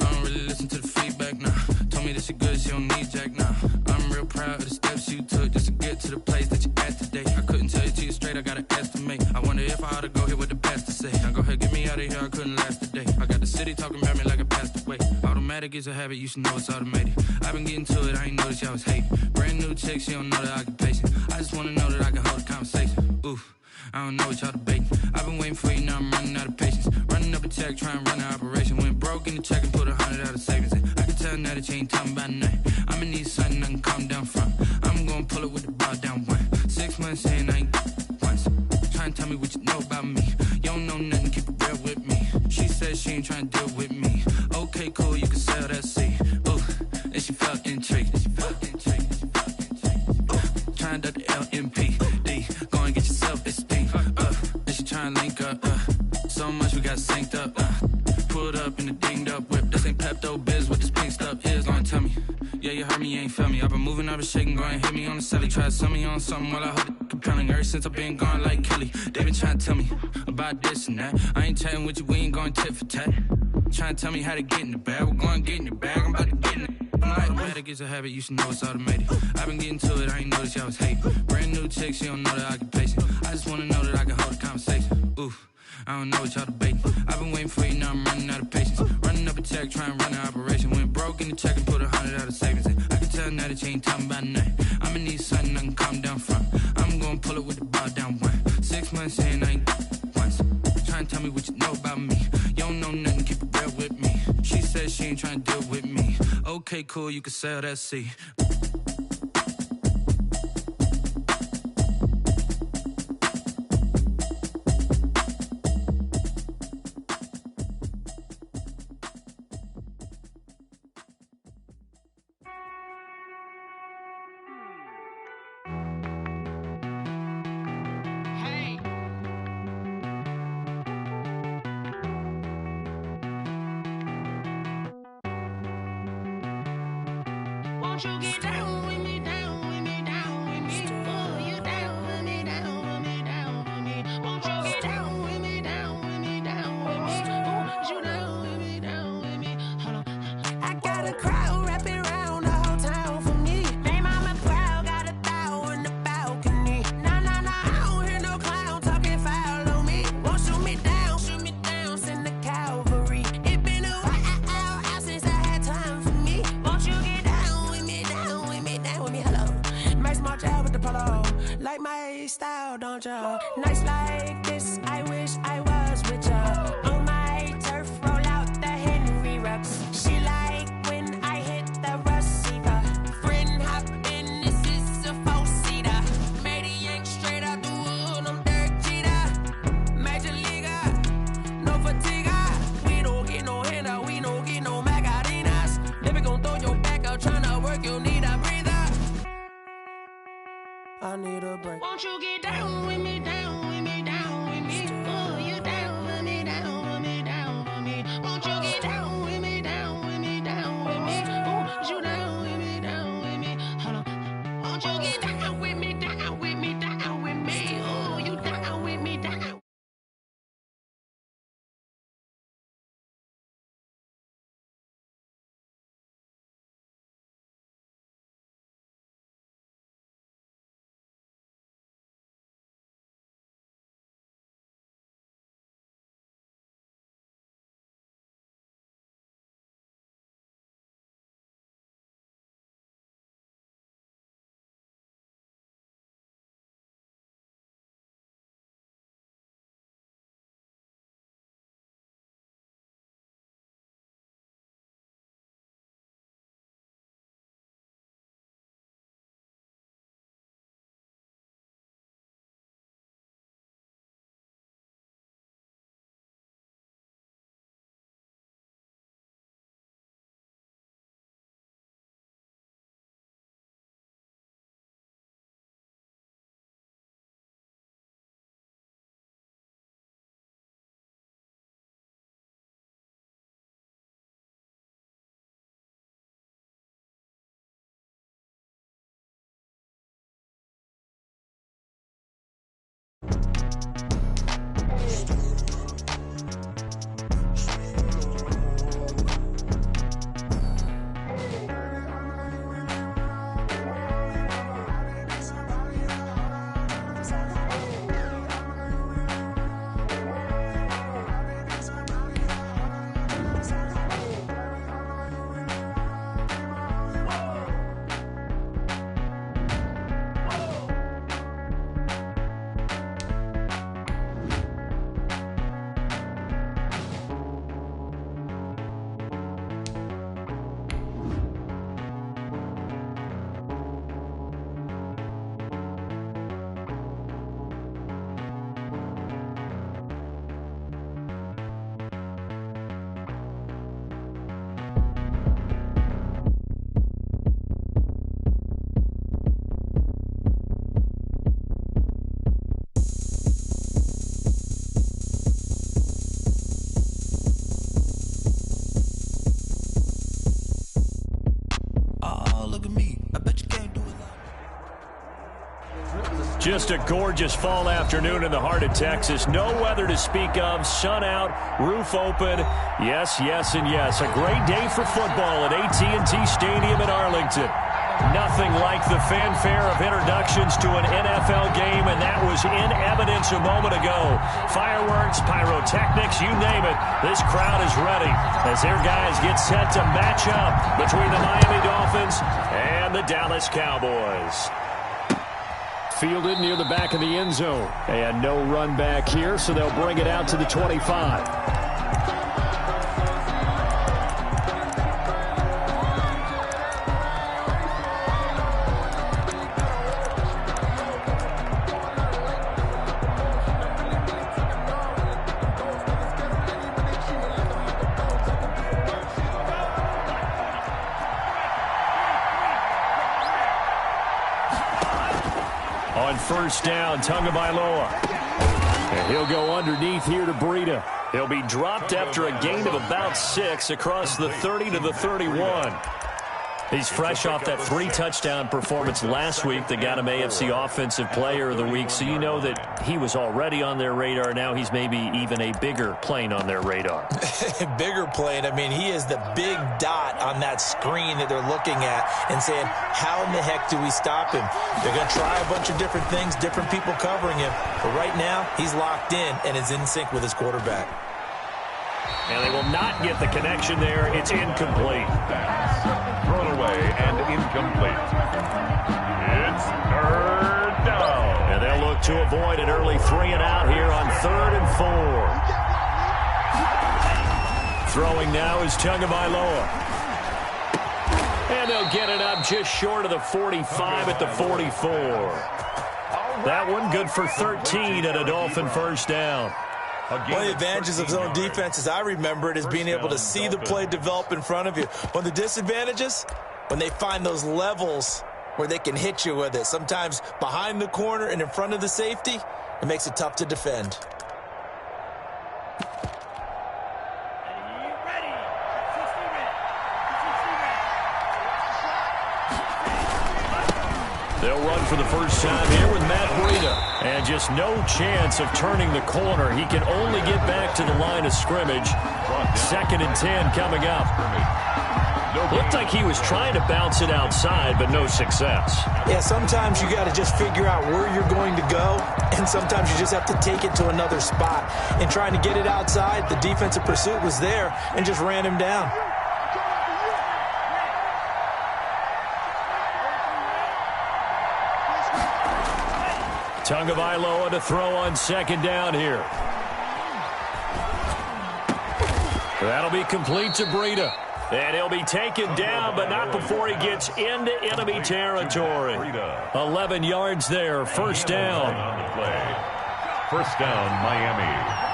I don't really listen to the feedback, nah. Told me that she good, she don't need jack, nah. I'm real proud of the steps you took just to get to the place that you at today. I couldn't tell you to you straight, I gotta estimate. I wonder if I ought to go here with the pastor say. Now go ahead, get me out of here, I couldn't last a day. I got the city talking about me like I passed away. Automatic is a habit, you should know it's automated. I've been getting to it, I ain't noticed y'all was hating. Brand new chick, she don't know the occupation. I just wanna know that I can hold a conversation. Oof, I don't know what y'all debating. I've been waiting for you, now I'm running out of patience. Running up a check, trying to run an operation. Went broke in the check and put 100 out of savings in. I can tell now that you ain't talking about nothing. I'ma need something I can calm down from. I'm gonna pull it with the bar down one. 6 months in, I ain't once. Trying to tell me what you know about me. You don't know nothing, keep it real with me. She says she ain't trying to deal with me. Okay, cool, you can sell that seat. Ooh, and she felt intrigued. Trying to the LMPD. Go and get yourself esteem. And she trying to link up. So much we got synced up. Pulled up in the dinged up whip. This ain't Pepto Biz, what this pink stuff is. Long tell me. Yeah, you heard me, you ain't felt me. I've been moving, I've been shaking, go and hit me on the celly. Try to sell me on something while I hold it compelling. Ever since I've been gone like Kelly, they been trying to tell me about this and that. I ain't chatting with you, we ain't going tit for tat. Trying to tell me how to get in the bag. We're going to get in the bag, I'm about to get in it. Automatic is a habit, you should know it's automated. I've been getting to it, I ain't noticed y'all was hating. Brand new chick, she don't know the occupation. I just wanna know that I can hold a conversation. Oof, I don't know what y'all debating. I've been waiting for you, now I'm running out of patience. Running up a check, trying to run an operation. Went broke in the check and put 100 out of savings in. I can tell now that you ain't talking about nothing. I'ma need something I can calm down from. I'm gonna pull it with the bar down one. 6 months in, I ain't once. Trying to tell me what you know about me. You don't know nothing, keep it real with me. She says she ain't trying to deal with me. Okay, cool, you can sail that sea. Won't you get down with me, down with me, down with me? Oh, you down with me, down with me, down with me. Won't you get down with me, down with me, down with me? Oh, you down with me, down with me? Hold on. I got a crowd wrapping around the whole town for me. They mama proud, got a thou in the balcony. Nah, nah, nah, I don't hear no clown talking foul on me. Won't shoot me down, send the cavalry. It been a while since I had time for me. Won't you get down with me, down with me, down with me? Hello. Max March out with the polo. Like my style, don't ya? Nights like this, I wish I was with ya. On my turf, roll out the Henry Rux. She like when I hit the receiver. Friend hop in, this is a four-seater. Made a yank straight out the wood, I'm Derek Jeter. Major leaguer, no fatigue. We don't get no handout, we don't get no Macarinas. Never gon' throw your back out, tryna work, you need a breather. I need a break. Won't you get down with me, down with me, down with me? Oh, you down with me, down with me, down with me? Won't you get down with me, down with me, down with me? Oh, you down with me, down with me? Hold on. Won't you get down with me, down with me, down with me? Oh, you down with me, down. Just a gorgeous fall afternoon in the heart of Texas. No weather to speak of. Sun out, roof open. Yes, yes, and yes. A great day for football at AT&T Stadium in Arlington. Nothing like the fanfare of introductions to an NFL game, and that was in evidence a moment ago. Fireworks, pyrotechnics, you name it. This crowd is ready as their guys get set to match up between the Miami Dolphins and the Dallas Cowboys. Fielded near the back of the end zone. And no run back here, so they'll bring it out to the 25. first down. Tagovailoa. And he'll go underneath here to Breida. He'll be dropped after a gain of about 6 across the 30 to the 31. He's fresh off that 3-touchdown performance last week that got him AFC Offensive Player of the Week, so you know that he was already on their radar. Now he's maybe even a bigger plane on their radar. Bigger plane. I mean, he is the big dot on that screen that they're looking at and saying, how in the heck do we stop him? They're going to try a bunch of different things, different people covering him. But right now, he's locked in and is in sync with his quarterback. And they will not get the connection there. It's incomplete. Thrown away and incomplete. It's third down. And they'll look to avoid an early 3-and-out here on 3rd and 4. Throwing now is Tagovailoa. And they'll get it up just short of the 45 at the 44. That one good for 13 and a Dolphin first down. One of the advantages of zone defense, as I remember it, is being able to see the play develop in front of you. One of the disadvantages, when they find those levels where they can hit you with it, sometimes behind the corner and in front of the safety, it makes it tough to defend. They'll run for the first time here with Matt Breida. And just no chance of turning the corner. He can only get back to the line of scrimmage. 2nd and 10 coming up. Looked like he was trying to bounce it outside, but no success. Yeah, sometimes you got to just figure out where you're going to go, and sometimes you just have to take it to another spot. And trying to get it outside, the defensive pursuit was there and just ran him down. Tagovailoa to throw on 2nd down here. That'll be complete to Breida. And he'll be taken down, but not before he gets into enemy territory. 11 yards there, first down. First down, Miami.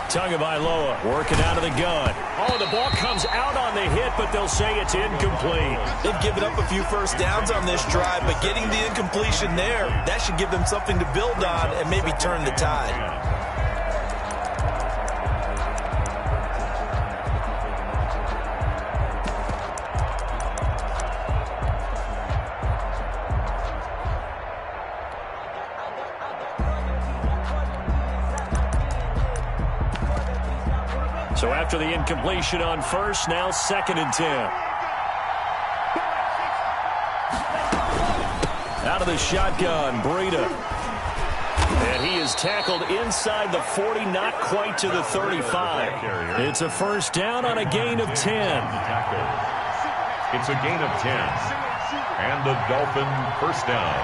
Tagovailoa working out of the gun. Oh, the ball comes out on the hit, but they'll say it's incomplete. They've given up a few first downs on this drive, but getting the incompletion there, that should give them something to build on and maybe turn the tide. So after the incompletion on first, now 2nd and 10. Out of the shotgun, Breida. And he is tackled inside the 40, not quite to the 35. It's a first down on a gain of 10. It's a gain of 10. And the Dolphin first down.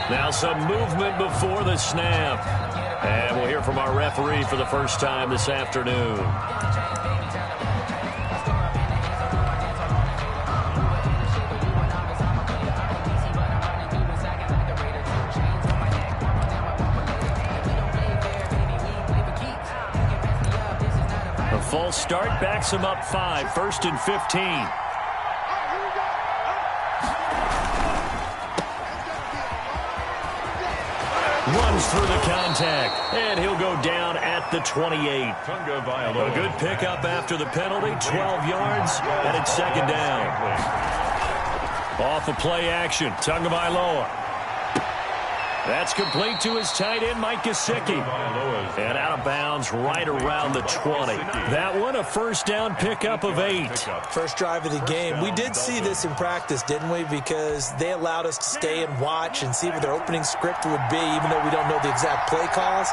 Now some movement before the snap. And we'll hear from our referee for the first time this afternoon. A false start backs him up 5, 1st and 15. Runs through the contact, and he'll go down at the 28. A good pickup after the penalty, 12 yards, and it's 2nd down. Off of play action, Tagovailoa. That's complete to his tight end, Mike Gesicki. And out of bounds right around the 20. That one, a first down pickup of 8. First drive of the game. We did see this in practice, didn't we? Because they allowed us to stay and watch and see what their opening script would be, even though we don't know the exact play calls.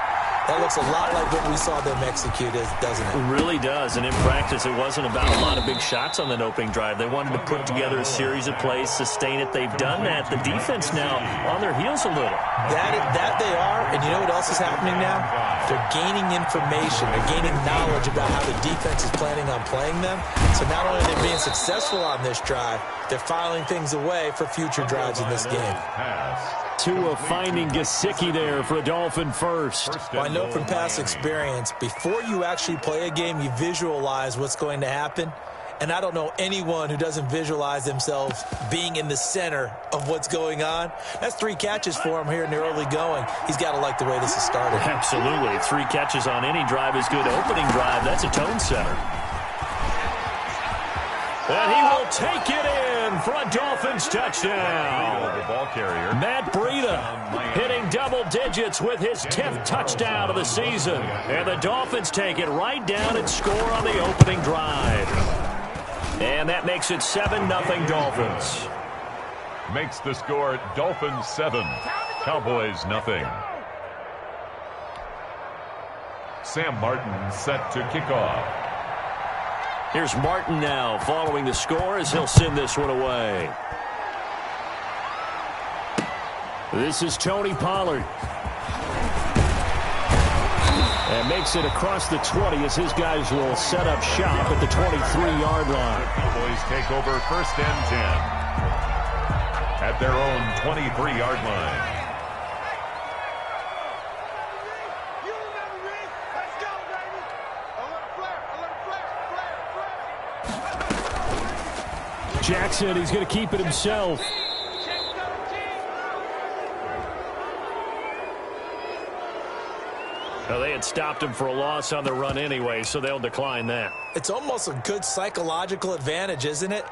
That looks a lot like what we saw them execute, doesn't it? It really does. And in practice, it wasn't about a lot of big shots on that opening drive. They wanted to put together a series of plays, sustain it. They've done that. The defense now on their heels a little. That they are. And you know what else is happening now? They're gaining information. They're gaining knowledge about how the defense is planning on playing them. So not only are they being successful on this drive, they're filing things away for future drives in this game. Tua finding Gesicki there for a Dolphin first. Well, I know from past experience, before you actually play a game, you visualize what's going to happen. And I don't know anyone who doesn't visualize themselves being in the center of what's going on. That's 3 catches for him here in the early going. He's got to like the way this has started. Absolutely. 3 catches on any drive is good. Opening drive, that's a tone setter. And he will take it in for a Dolphins touchdown. The ball carrier. Matt Breida hitting double digits with his 10th touchdown of the season. And the Dolphins take it right down and score on the opening drive. And that makes it 7-0 Dolphins. Makes the score Dolphins 7, Cowboys nothing. Sam Martin set to kick off. Here's Martin now following the score as he'll send this one away. This is Tony Pollard. And makes it across the 20 as his guys will set up shop at the 23-yard line. Cowboys take over 1st and 10 at their own 23-yard line. Jackson, he's going to keep it himself. Well, they had stopped him for a loss on the run anyway, so they'll decline that. It's almost a good psychological advantage, isn't it?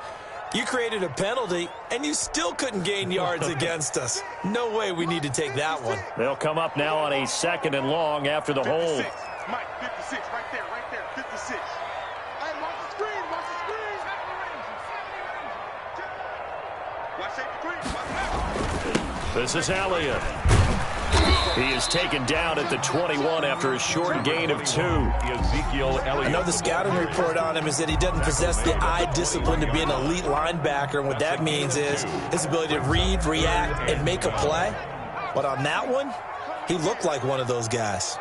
You created a penalty, and you still couldn't gain yards against us. No way we need to take that one. They'll come up now on a 2nd and long after the hold. Mike, 56, right there, 56. Hey, watch the screen, This is Elliott. He is taken down at the 21 after a short gain of 2. Ezekiel Elliott. I know the scouting report on him is that he doesn't possess the eye discipline to be an elite linebacker. And what that means is his ability to read, react, and make a play. But on that one, he looked like one of those guys.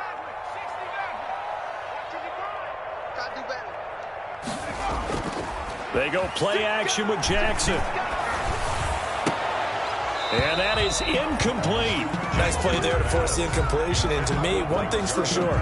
They go play action with Jackson. And that is incomplete. Nice play there to force the incompletion. And to me, one thing's for sure.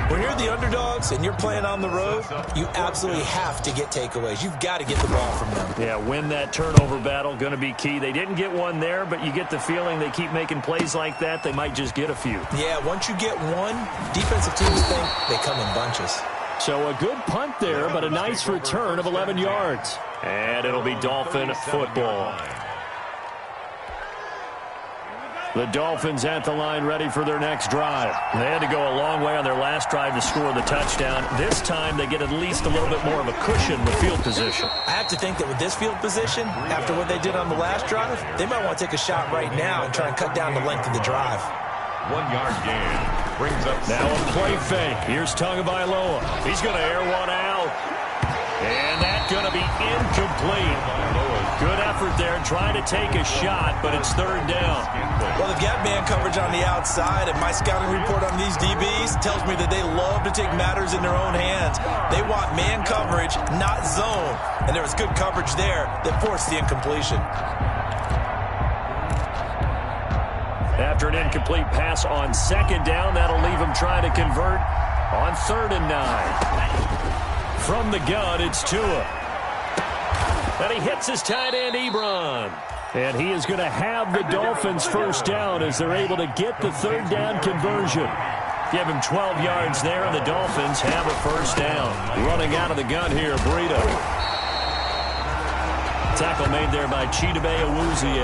When you're the underdogs and you're playing on the road, you absolutely have to get takeaways. You've got to get the ball from them. Yeah, win that turnover battle, going to be key. They didn't get one there, but you get the feeling they keep making plays like that, they might just get a few. Yeah, once you get one, defensive teams think they come in bunches. So a good punt there, but a nice return of 11 yards. And it'll be Dolphin football. The Dolphins at the line ready for their next drive. They had to go a long way on their last drive to score the touchdown. This time they get at least a little bit more of a cushion with field position. I have to think that with this field position, after what they did on the last drive, they might want to take a shot right now and try and cut down the length of the drive. 1 yard gain brings up. Now a play fake. Here's Tagovailoa. He's going to air one out. And that's going to be incomplete. Good effort there, trying to take a shot, but it's 3rd down. Well, they've got man coverage on the outside, and my scouting report on these DBs tells me that they love to take matters in their own hands. They want man coverage, not zone. And there was good coverage there that forced the incompletion. After an incomplete pass on 2nd down, that'll leave him trying to convert on 3rd and 9. From the gun, it's Tua. And he hits his tight end, Ebron. And he is going to have the Dolphins first down as they're able to get the 3rd down conversion. Give him 12 yards there, and the Dolphins have a first down. Running out of the gun here, Breida. Tackle made there by Chidobe Awuzie.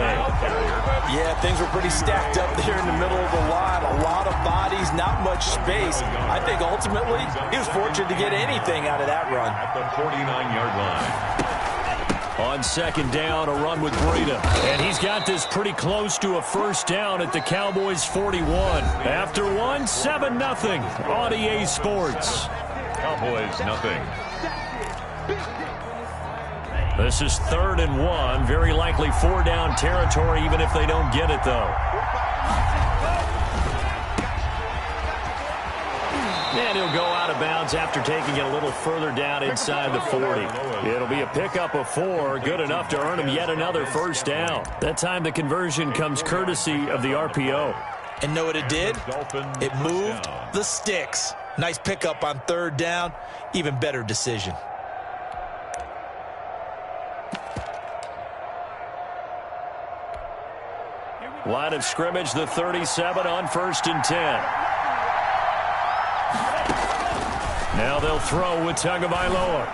Yeah, things were pretty stacked up there in the middle of the line. A lot of bodies, not much space. I think ultimately he was fortunate to get anything out of that run. At the 49-yard line. On 2nd down, a run with Breida. And he's got this pretty close to a first down at the Cowboys' 41. After one, 7-0 on EA Sports. Cowboys nothing. This is 3rd and 1. Very likely 4-down territory, even if they don't get it, though. And he'll go out of bounds after taking it a little further down inside the 40. It'll be a pickup of 4, good enough to earn him yet another first down. That time the conversion comes courtesy of the RPO. And know what it did? It moved the sticks. Nice pickup on third down. Even better decision. Line of scrimmage, the 37 on 1st and 10. Now they'll throw with Tagovailoa.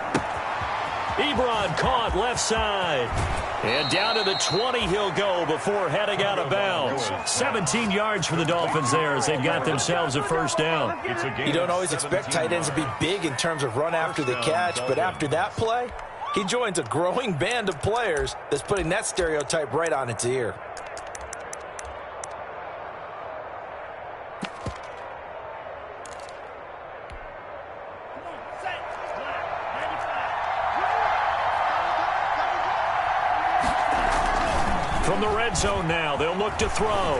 Ebron caught left side. And down to the 20 he'll go before heading out of bounds. 17 yards for the Dolphins there as they've got themselves a first down. You don't always expect tight ends to be big in terms of run after the catch, but after that play, he joins a growing band of players that's putting that stereotype right on its ear. From the red zone now, they'll look to throw.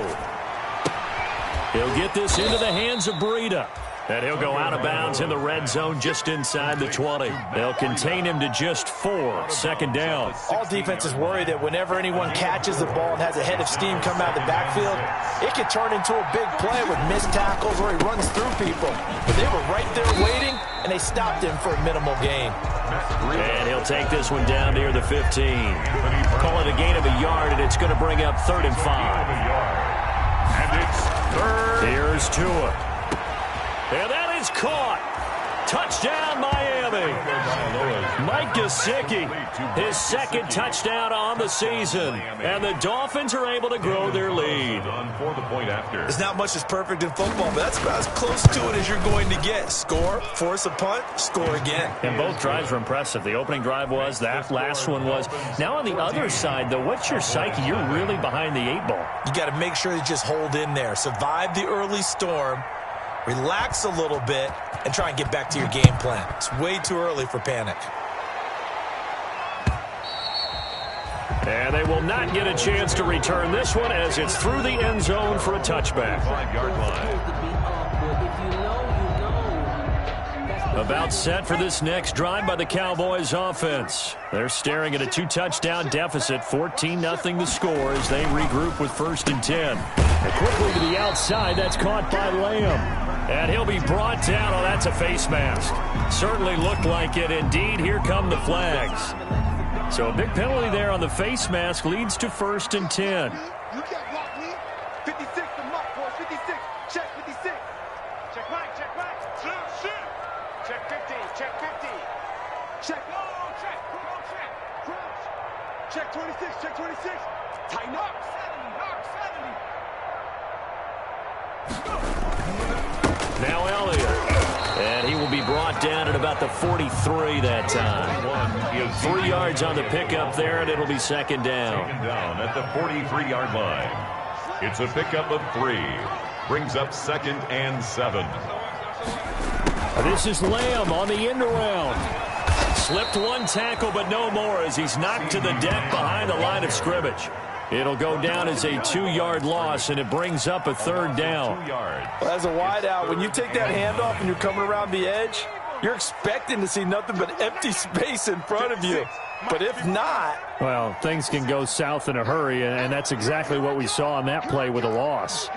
He'll get this into the hands of Breida. And he'll go out of bounds in the red zone just inside the 20. They'll contain him to just 4, second down. All defenses worry that whenever anyone catches the ball and has a head of steam come out of the backfield, it can turn into a big play with missed tackles or he runs through people. But they were right there waiting, and they stopped him for a minimal gain. And he'll take this one down near the 15. Call it a gain of a yard, and it's going to bring up 3rd and 5. And it's 3rd. Here's Tua. And that is caught. Touchdown, Miami. Mike Gesicki, his second touchdown on the season. And the Dolphins are able to grow their lead. There's not much that's perfect in football, but that's about as close to it as you're going to get. Score, force a punt, score again. And both drives were impressive. The opening drive was, that last one was. Now on the other side, though, what's your psyche? You're really behind the 8 ball. You got to make sure you just hold in there. Survive the early storm. Relax a little bit and try and get back to your game plan. It's way too early for panic. And they will not get a chance to return this one as it's through the end zone for a touchback. 5-yard line. About set for this next drive by the Cowboys offense. They're staring at a 2-touchdown deficit, 14-0 the score as they regroup with 1st and 10. And quickly to the outside, that's caught by Lamb. And he'll be brought down. Oh, that's a face mask. Certainly looked like it. Indeed, here come the flags. So a big penalty there on the face mask leads to 1st and 10. You can't block me. 56, the mark, boys. 56. Check 56. Check right, check right. Shoot. Check 50, check 50. Check, oh, check, check. Crouch. Check 26, check 26. Tighten up. 70, 70. Now Elliott. And he will be brought down at about the 43 that time. 3 yards on the pickup there, and it'll be second down. Taken down at the 43-yard line. It's a pickup of 3. Brings up 2nd and 7. This is Lamb on the end around. Slipped one tackle, but no more as he's knocked to the deck behind the line of scrimmage. It'll go down as a 2-yard loss, and it brings up a 3rd down. Well, as a wideout, when you take that handoff and you're coming around the edge, you're expecting to see nothing but empty space in front of you. But if not... Well, things can go south in a hurry, and that's exactly what we saw on that play with a loss.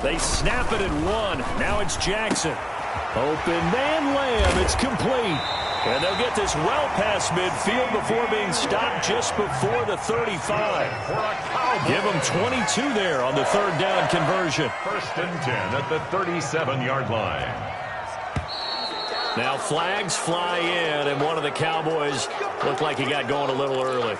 They snap it at 1. Now it's Jackson. Open man Lamb. It's complete. And they'll get this well past midfield before being stopped just before the 35. Give them 22 there on the 3rd down conversion. 1st and 10 at the 37-yard line. Now flags fly in, and one of the Cowboys looked like he got going a little early.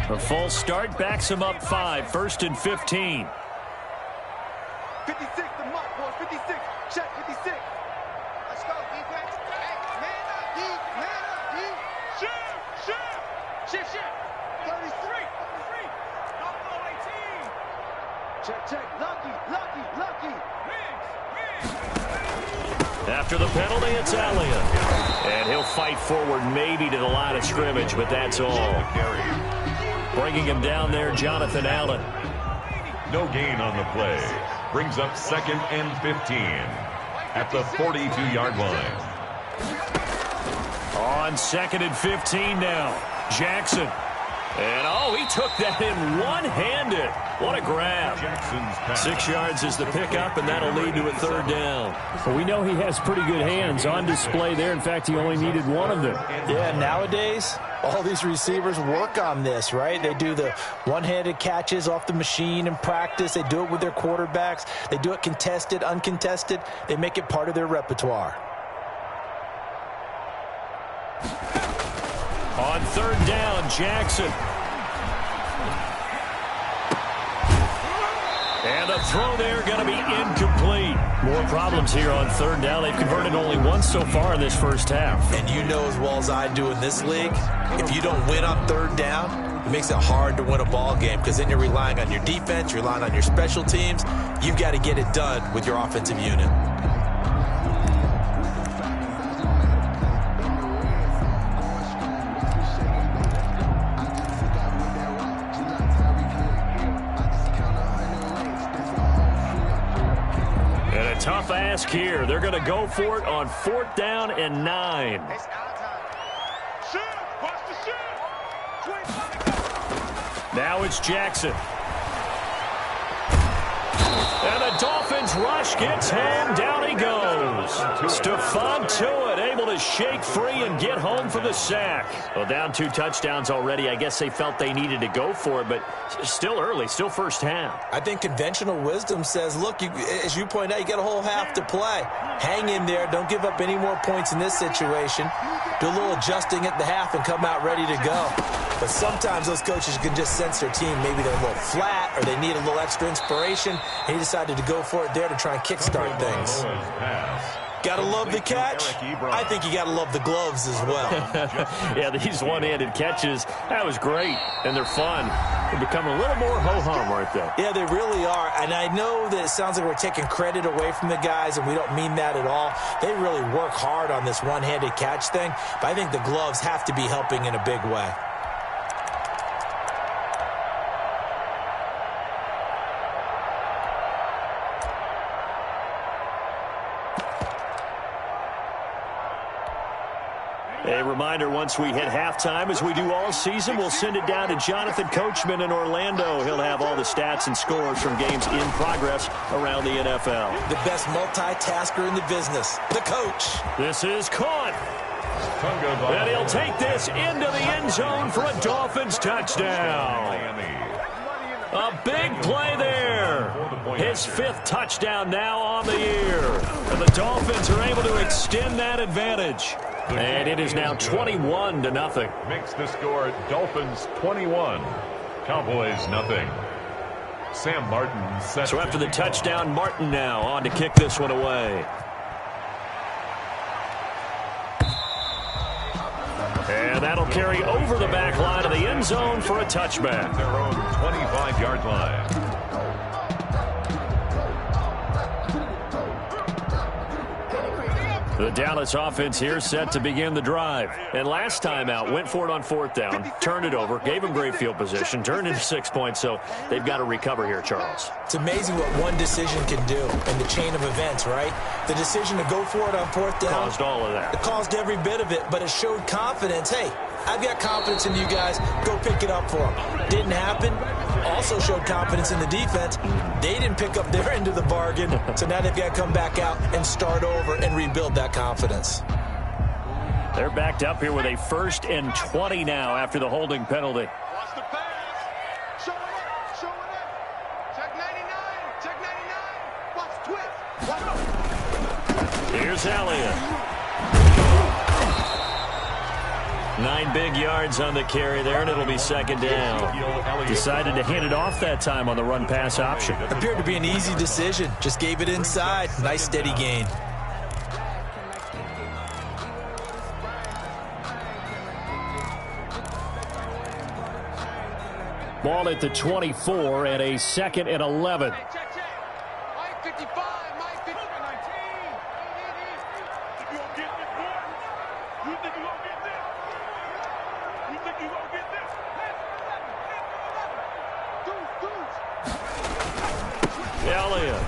A false start backs him up 5, 1st and 15. 56, the mark, boys. 56. Check 56. Let's go, defense. Hey, man up, D. Man up, D. Shift. 33. Buffalo 18. Check. Lucky. Wings. After the penalty, it's Elliott. And he'll fight forward maybe to the line of scrimmage, but that's all. Bringing him down there, Jonathan Allen. No gain on the play. Brings up 2nd and 15 at the 42-yard line. On 2nd and 15 now, Jackson. And, he took that in one-handed. What a grab. 6 yards is the pickup, and that'll lead to a 3rd down. Well, we know he has pretty good hands on display there. In fact, he only needed one of them. Yeah, nowadays, all these receivers work on this, right? They do the one-handed catches off the machine in practice. They do it with their quarterbacks. They do it contested, uncontested. They make it part of their repertoire. On 3rd down, Jackson. And the throw there going to be incomplete. More problems here on 3rd down. They've converted only once so far in this first half. And you know as well as I do in this league, if you don't win on 3rd down, it makes it hard to win a ball game because then you're relying on your defense, you're relying on your special teams. You've got to get it done with your offensive unit. Tough ask here. They're going to go for it on 4th down and 9. Now it's Jackson. And the Dolphins rush gets home. Down he goes. Stephon Tuitt able to shake free and get home for the sack. Well, down 2 touchdowns already. I guess they felt they needed to go for it, but still early, still first half. I think conventional wisdom says, look, as you point out, you got a whole half to play. Hang in there. Don't give up any more points in this situation. Do a little adjusting at the half and come out ready to go. But sometimes those coaches can just sense their team. Maybe they're a little flat or they need a little extra inspiration. And he decided to go for it there to try and kickstart things. Gotta love the catch. I think you gotta love the gloves as well. Yeah, these one-handed catches, that was great. And they're fun. They're becoming a little more ho-hum, aren't they? Yeah, they really are. And I know that it sounds like we're taking credit away from the guys, and we don't mean that at all. They really work hard on this one-handed catch thing. But I think the gloves have to be helping in a big way. A reminder, once we hit halftime, as we do all season, we'll send it down to Jonathan Coachman in Orlando. He'll have all the stats and scores from games in progress around the NFL. The best multitasker in the business, the coach. This is caught. And he'll take this into the end zone for a Dolphins touchdown. A big play there. His 5th touchdown now on the year. And the Dolphins are able to extend that advantage. And it is now 21-0. Makes the score Dolphins 21, Cowboys 0. Sam Martin sets. So after the touchdown, Martin now on to kick this one away. And that'll carry over the back line of the end zone for a touchback. Their own 25-yard line. The Dallas offense here set to begin the drive. And last time out, went for it on 4th down, turned it over, gave them great field position, turned into 6 points, so they've got to recover here, Charles. It's amazing what one decision can do in the chain of events, right? The decision to go for it on 4th down. Caused all of that. It caused every bit of it, but it showed confidence. Hey, I've got confidence in you guys. Go pick it up for them. Didn't happen. Also showed confidence in the defense. They didn't pick up their end of the bargain, so now they've got to come back out and start over and rebuild that confidence. They're backed up here with a 1st and 20 now after the holding penalty. Watch the pass. Show it up. Show it up. Check 99. Check 99. Watch twist. Watch. Here's Elliott. 9 big yards on the carry there, and it'll be 2nd down. Decided to hand it off that time on the run-pass option. Appeared to be an easy decision. Just gave it inside. Nice, steady gain. Ball at the 24 and a 2nd and 11. Elliott.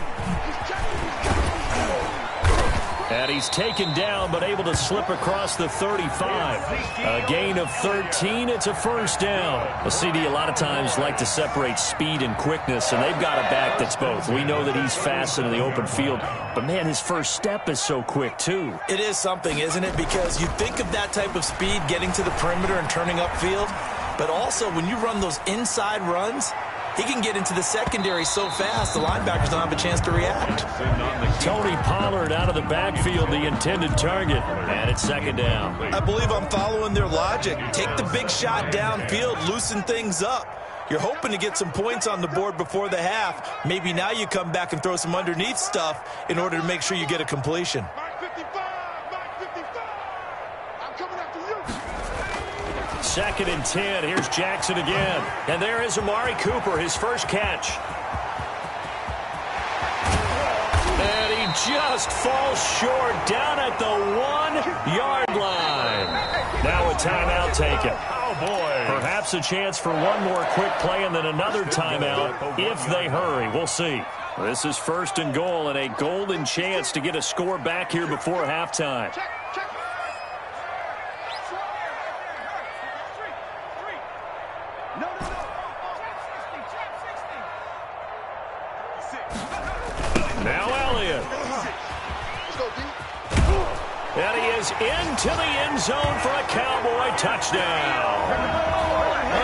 And he's taken down, but able to slip across the 35. A gain of 13. It's a first down. A CD a lot of times like to separate speed and quickness, and they've got a back that's both. We know that he's fast in the open field, but, man, his first step is so quick, too. It is something, isn't it? Because you think of that type of speed getting to the perimeter and turning upfield, but also when you run those inside runs, he can get into the secondary so fast the linebackers don't have a chance to react. Tony Pollard out of the backfield, the intended target, and it's second down. I believe I'm following their logic. Take the big shot downfield, loosen things up. You're hoping to get some points on the board before the half. Maybe now you come back and throw some underneath stuff in order to make sure you get a completion. Second and 10. Here's Jackson again. And there is Amari Cooper, his first catch. And he just falls short down at the 1-yard line. Now a timeout taken. Oh, boy. Perhaps a chance for one more quick play and then another timeout if they hurry. We'll see. This is first and goal and a golden chance to get a score back here before halftime. Now Elliott. And he is into the end zone for a Cowboy touchdown.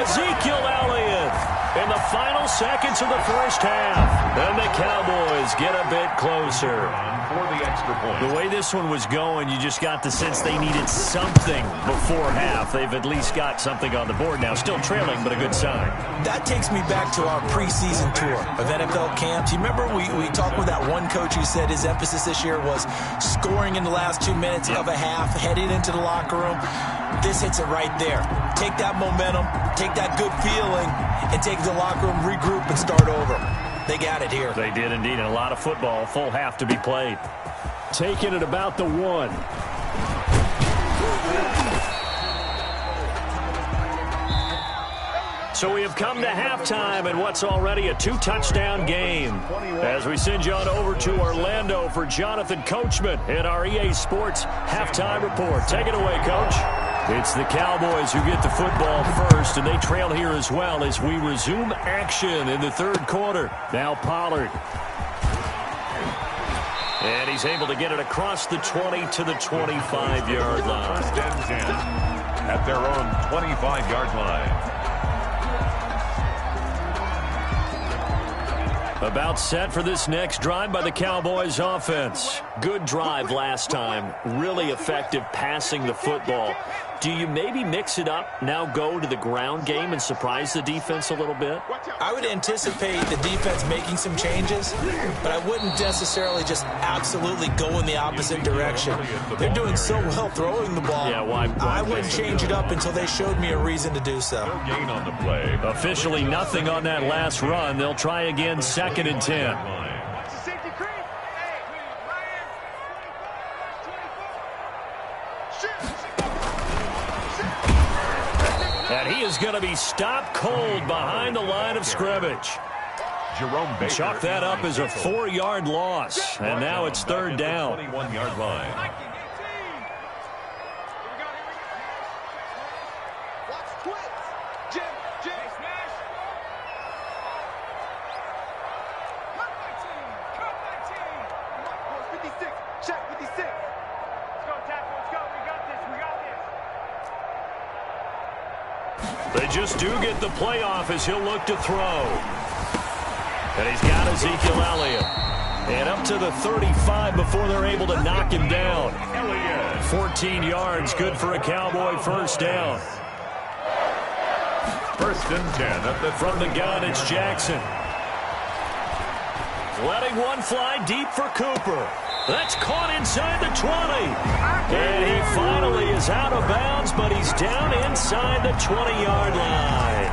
Ezekiel Elliott in the final seconds of the first half. And the Cowboys get a bit closer. For the extra point. The way this one was going, you just got the sense they needed something before half. They've at least got something on the board now. Still trailing, but a good sign. That takes me back to our preseason tour of NFL camps. You remember we talked with that one coach who said his emphasis this year was scoring in the last 2 minutes of a half, heading into the locker room. This hits it right there. Take that momentum, take that good feeling, and take it to the locker room, regroup, and start over. They got it here. They did indeed, and a lot of football, full half to be played. Taking it about the 1. So we have come to halftime in what's already a 2-touchdown game. As we send you on over to Orlando for Jonathan Coachman in our EA Sports halftime report. Take it away, Coach. It's the Cowboys who get the football first, and they trail here as well as we resume action in the third quarter. Now Pollard. And he's able to get it across the 20 to the 25-yard line. First and 10 at their own 25-yard line. About set for this next drive by the Cowboys offense. Good drive last time. Really effective passing the football. Do you maybe mix it up, now go to the ground game and surprise the defense a little bit? I would anticipate the defense making some changes, but I wouldn't necessarily just absolutely go in the opposite direction. They're doing so well throwing the ball. Yeah, why I wouldn't change it up until they showed me a reason to do so. No gain on the play. Officially nothing on that last run. They'll try again, second and 10. And he is going to be stopped cold behind the line of scrimmage. Jerome Baker. Chalk that up as a 4-yard loss. And now it's third down. 21-yard line. They just do get the playoff as he'll look to throw. And he's got Ezekiel Elliott. And up to the 35 before they're able to knock him down. 14 yards, good for a Cowboy first down. First and 10. From the gun, it's Jackson. Letting one fly deep for Cooper. That's caught inside the 20. And he finally is out of bounds, but he's down inside the 20-yard line.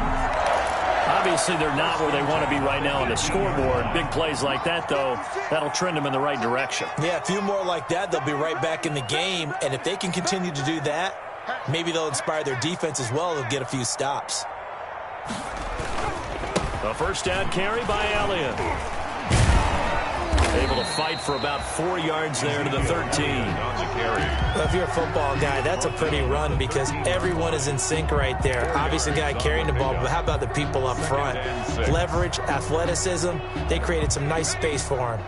Obviously, they're not where they want to be right now on the scoreboard. Big plays like that, though, that'll trend them in the right direction. Yeah, a few more like that, they'll be right back in the game. And if they can continue to do that, maybe they'll inspire their defense as well. They'll get a few stops. A first down carry by Elliott. Able to fight for about 4 yards there to the 13. Well, if you're a football guy, that's a pretty run because everyone is in sync right there. Obviously, the guy carrying the ball, but how about the people up front? Leverage, athleticism, they created some nice space for him.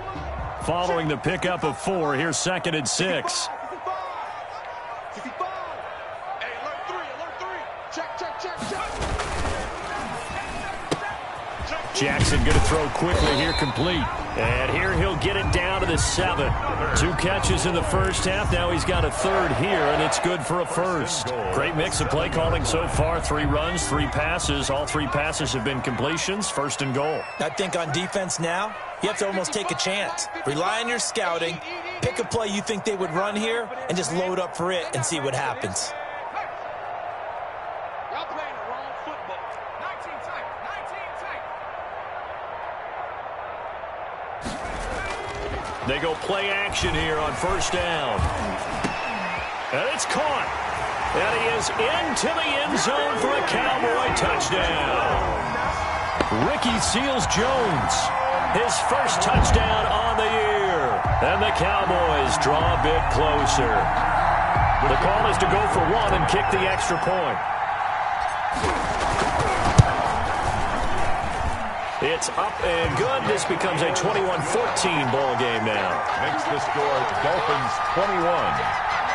Following the pickup of 4, here's 2nd and 6. Jackson going to throw quickly here, complete. And here he'll get it down to the 7. 2 catches in the first half. Now he's got a third here, and it's good for a first. Great mix of play calling so far. 3 runs, 3 passes. All 3 passes have been completions. 1st and goal. I think on defense now, you have to almost take a chance. Rely on your scouting. Pick a play you think they would run here, and just load up for it and see what happens. They go play action here on 1st down. And it's caught. And he is into the end zone for a Cowboy touchdown. Ricky Seals-Jones, his first touchdown on the year. And the Cowboys draw a bit closer. The call is to go for 1 and kick the extra point. It's up and good. This becomes a 21-14 ball game now. Makes the score Dolphins 21,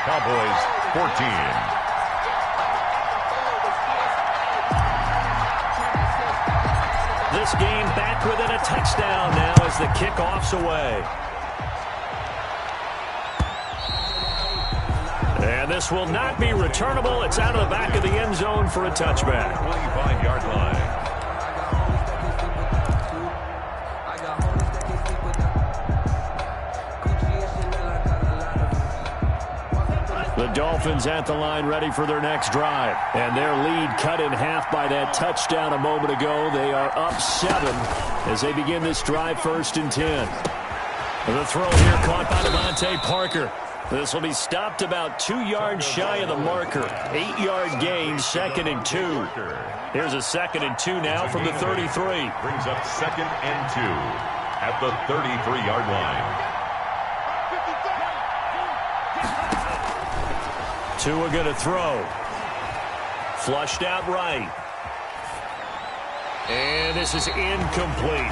Cowboys 14. This game back within a touchdown now as the kickoff's away. And this will not be returnable. It's out of the back of the end zone for a touchback. 25-yard line. The Dolphins at the line ready for their next drive. And their lead cut in half by that touchdown a moment ago. They are up 7 as they begin this drive 1st and 10. The throw here caught by Devontae Parker. This will be stopped about 2 yards shy of the marker. 8-yard gain, 2nd and 2. Here's a 2nd and 2 now from the 33. Brings up 2nd and 2 at the 33-yard line. Tua going to throw. Flushed out right. And this is incomplete.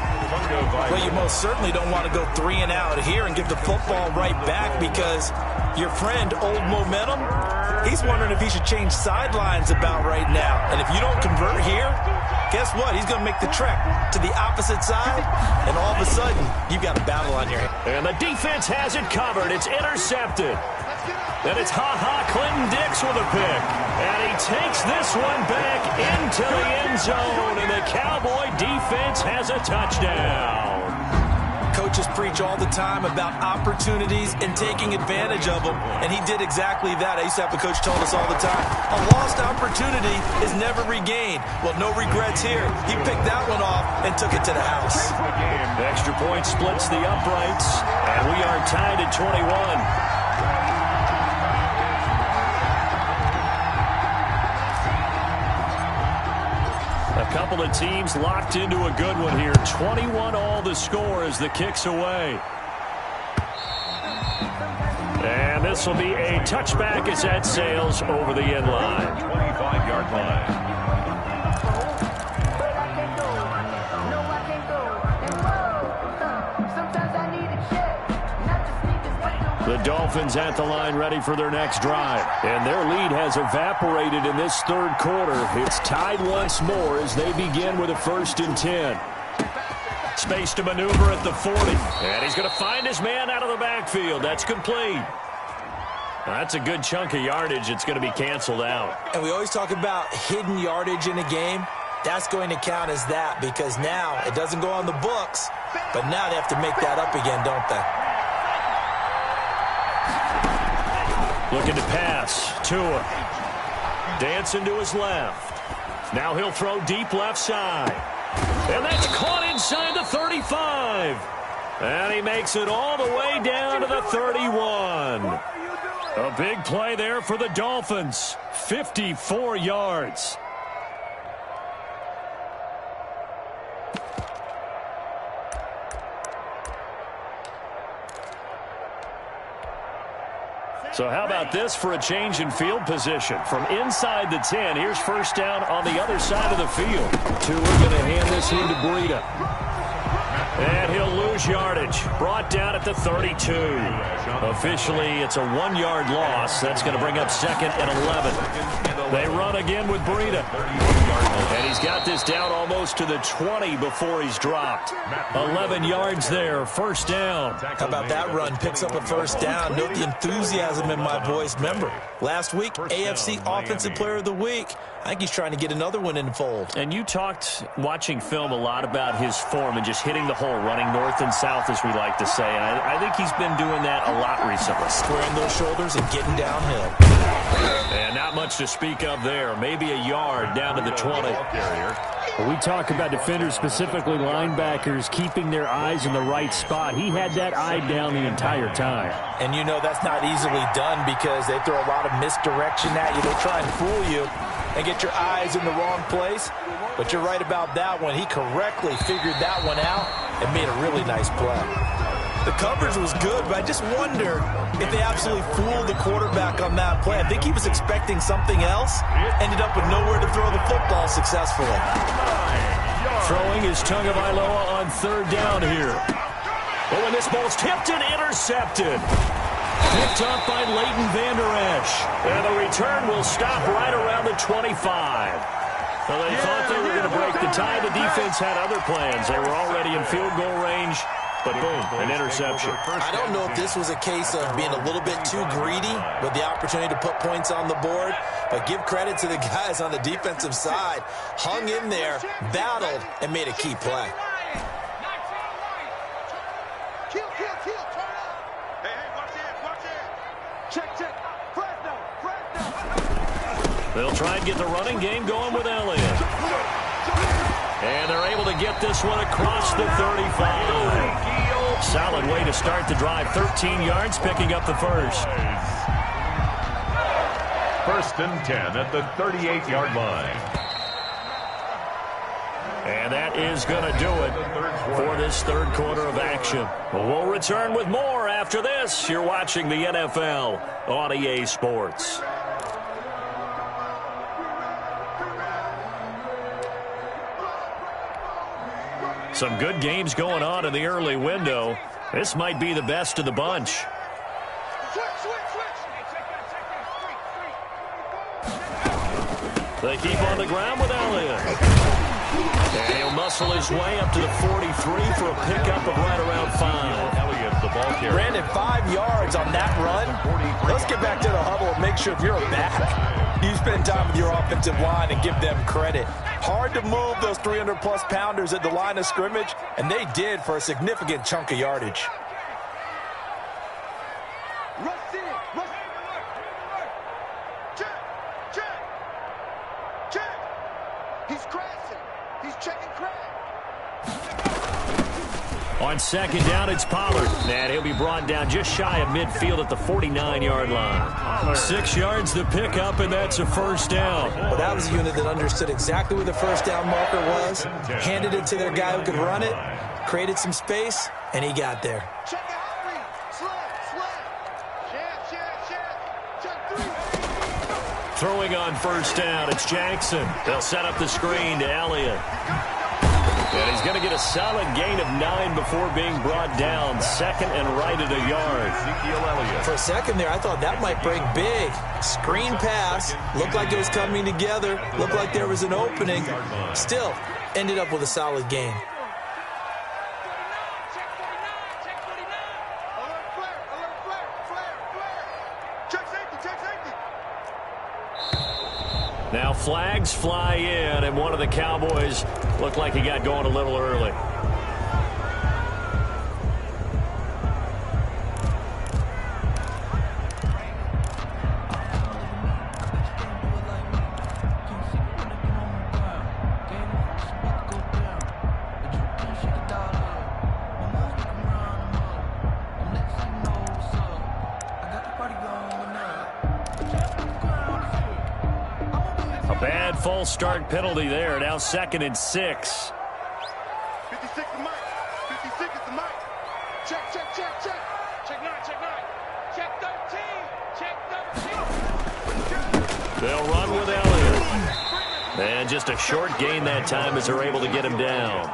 Well, you most certainly don't want to go 3 and out here and give the football right back because your friend, Old Momentum, he's wondering if he should change sidelines about right now. And if you don't convert here, guess what? He's going to make the trek to the opposite side, and all of a sudden, you've got a battle on your hands. And the defense has it covered. It's intercepted. And it's Clinton Dix with a pick. And he takes this one back into the end zone. And the Cowboy defense has a touchdown. Coaches preach all the time about opportunities and taking advantage of them. And he did exactly that. I used to have a coach told us all the time, a lost opportunity is never regained. Well, no regrets here. He picked that one off and took it to the house. The extra point splits the uprights. And we are tied at 21. A couple of teams locked into a good one here. 21 all the score as the kick's away. And this will be a touchback as that sails over the end line. 25-yard line. The Dolphins at the line ready for their next drive. And their lead has evaporated in this 3rd quarter. It's tied once more as they begin with a 1st and 10. Space to maneuver at the 40. And he's going to find his man out of the backfield. That's complete. That's a good chunk of yardage. It's going to be canceled out. And we always talk about hidden yardage in a game. That's going to count as that because now it doesn't go on the books, but now they have to make that up again, don't they? Looking to pass. Tua. Dancing to his left. Now he'll throw deep left side. And that's caught inside the 35. And he makes it all the way down to the 31. A big play there for the Dolphins. 54 yards. So how about this for a change in field position? From inside the 10, here's first down on the other side of the field. Tua going to hand this in to Breida. And he'll lose yardage. Brought down at the 32. Officially, it's a 1-yard loss. That's going to bring up 2nd and 11. They run again with Breida. And he's got this down almost to the 20 before he's dropped. 11 yards there, first down. How about that run? Picks up a first down. Note the enthusiasm in my voice. Remember, last week, AFC Offensive Player of the Week. I think he's trying to get another one in the fold. And you talked, watching film, a lot about his form and just hitting the hole, running north and south, as we like to say. And I think he's been doing that a lot recently. Squaring those shoulders and getting downhill. And not much to speak of there. Maybe a yard down to the 20. When we talk about defenders, specifically linebackers, keeping their eyes in the right spot, he had that eye down the entire time. And you know that's not easily done because they throw a lot of misdirection at you. They try and fool you and get your eyes in the wrong place. But you're right about that one. He correctly figured that one out and made a really nice play. The coverage was good, but I just wonder if they absolutely fooled the quarterback on that play. I think he was expecting something else. Ended up with nowhere to throw the football successfully. Throwing is Tagovailoa on third down here. Oh, and this ball's tipped and intercepted. Picked up by Leighton Vander Esch. And the return will stop right around the 25. So they thought they were going to break the tie. The defense had other plans. They were already in field goal range. But boom, an interception. I don't know if this was a case of being a little bit too greedy with the opportunity to put points on the board, but give credit to the guys on the defensive side. Hung in there, battled, and made a key play. They'll try and get the running game going with Elliott. And they're able to get this one across the 35. Solid way to start the drive. 13 yards, picking up the first. First and 10 at the 38-yard line. And that is going to do it for this third quarter of action. We'll return with more after this. You're watching the NFL on EA Sports. Some good games going on in the early window. This might be the best of the bunch. They keep on the ground with Elliott. And he'll muscle his way up to the 43 for a pickup of right around 5. Elliott's the ball carrier. Brandon, 5 yards on that run. Let's get back to the huddle and make sure if you're a back, you spend time with your offensive line and give them credit. Hard to move those 300-plus pounders at the line of scrimmage, and they did for a significant chunk of yardage. On second down, it's Pollard. And he'll be brought down just shy of midfield at the 49-yard line. 6 yards the pickup, and that's a first down. Well, that was a unit that understood exactly where the first down marker was, handed it to their guy who could run it, created some space, and he got there. Throwing on first down, it's Jackson. They'll set up the screen to Elliott. And he's going to get a solid gain of 9 before being brought down. Second and right at a yard. For a second there, I thought that might break big. Screen pass. Looked like it was coming together. Looked like there was an opening. Still, ended up with a solid gain. Now flags fly in, and one of the Cowboys looked like he got going a little early. Bad false start penalty there. Now 2nd and 6. 56 is Mike. 56 is the Mike. Check, check, check, check. Check 9, check 9. Check 13. Check 13. They'll run with Elliott. And just a short gain that time as they're able to get him down.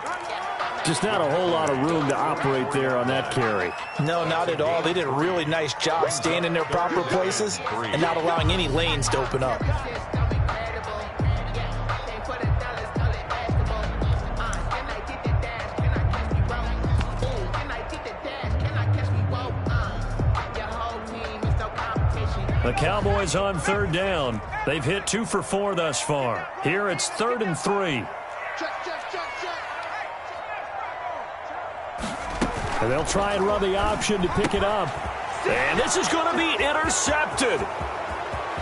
Just not a whole lot of room to operate there on that carry. No, not at all. They did a really nice job staying in their proper places and not allowing any lanes to open up. The Cowboys on 3rd down. They've hit 2 for 4 thus far. Here it's 3rd and 3. And they'll try and run the option to pick it up. And this is going to be intercepted.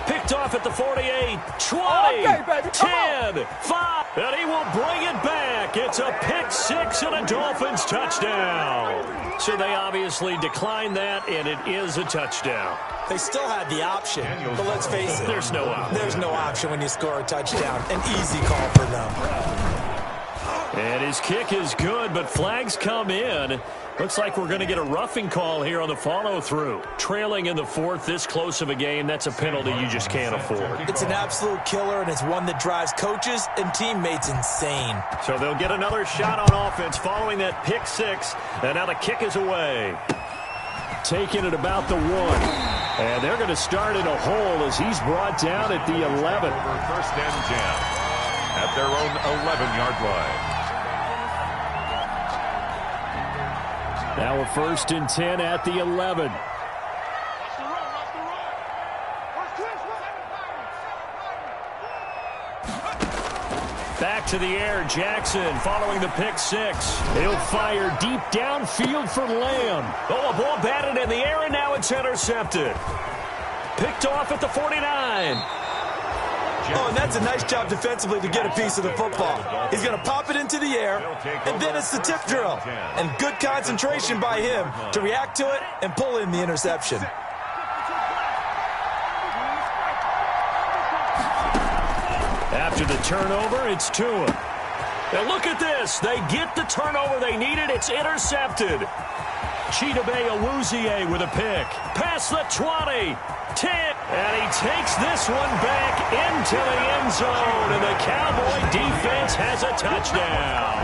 Picked off at the 48, 20, 10, 5. And he will bring it back. It's a pick 6 and a Dolphins touchdown. So they obviously declined that, and it is a touchdown. They still had the option, but let's face it. There's no option. There's no option when you score a touchdown. An easy call for them. And his kick is good, but flags come in. Looks like we're going to get a roughing call here on the follow-through. Trailing in the 4th, this close of a game, that's a penalty you just can't afford. It's an absolute killer, and it's one that drives coaches and teammates insane. So they'll get another shot on offense following that pick 6, and now the kick is away. Taking it about the 1. And they're going to start in a hole as he's brought down at the 11. Over 1st and 10 at their own 11-yard line. Now a 1st and 10 at the 11. Back to the air, Jackson following the pick 6. He'll fire deep downfield for Lamb. Oh, a ball batted in the air, and now it's intercepted. Picked off at the 49. Oh, and that's a nice job defensively to get a piece of the football. He's going to pop it into the air, and then it's the tip drill. And good concentration by him to react to it and pull in the interception. After the turnover, it's Tua. And look at this. They get the turnover they needed. It's intercepted. Chidobe Awuzie with a pick. Past the 20. 10. And he takes this one back into the end zone. And the Cowboy defense has a touchdown.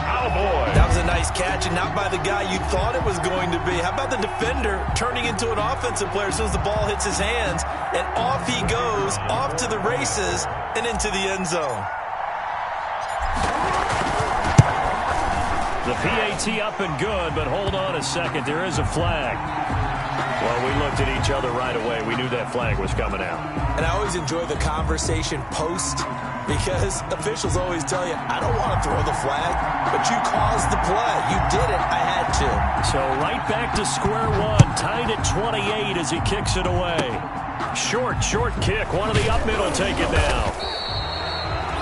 Cowboy. That was a nice catch, and not by the guy you thought it was going to be. How about the defender turning into an offensive player as soon as the ball hits his hands? And off he goes, off to the races, and into the end zone. The PAT up and good, but hold on a second. There is a flag. Well, we looked at each other right away. We knew that flag was coming out. And I always enjoy the conversation post because officials always tell you, I don't want to throw the flag, but you caused the play. You did it. I had to. So right back to square one, tied at 28 as he kicks it away. Short kick. One of the up middle take it now.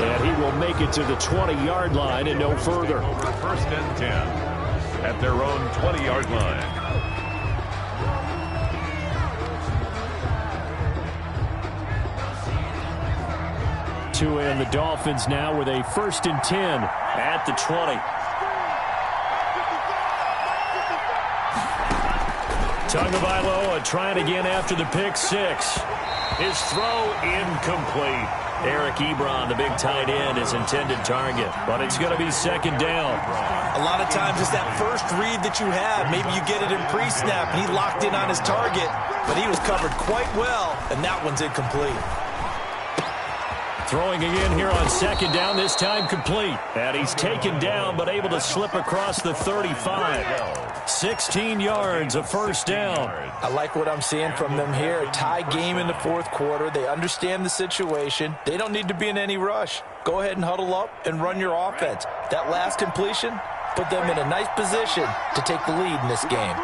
And he will make it to the 20-yard line and no further. Over 1st and 10 at their own 20-yard line. Tua and the Dolphins now with a 1st and 10 at the 20. Tagovailoa trying again after the pick 6. His throw incomplete. Eric Ebron, the big tight end, his intended target. But it's going to be 2nd down. A lot of times it's that first read that you have. Maybe you get it in pre-snap, and he locked in on his target, but he was covered quite well, and that one's incomplete. Throwing again here on 2nd down, this time complete. And he's taken down, but able to slip across the 35. 16 yards, a 1st down. I like what I'm seeing from them here. A tie game in the 4th quarter. They understand the situation. They don't need to be in any rush. Go ahead and huddle up and run your offense. That last completion put them in a nice position to take the lead in this game.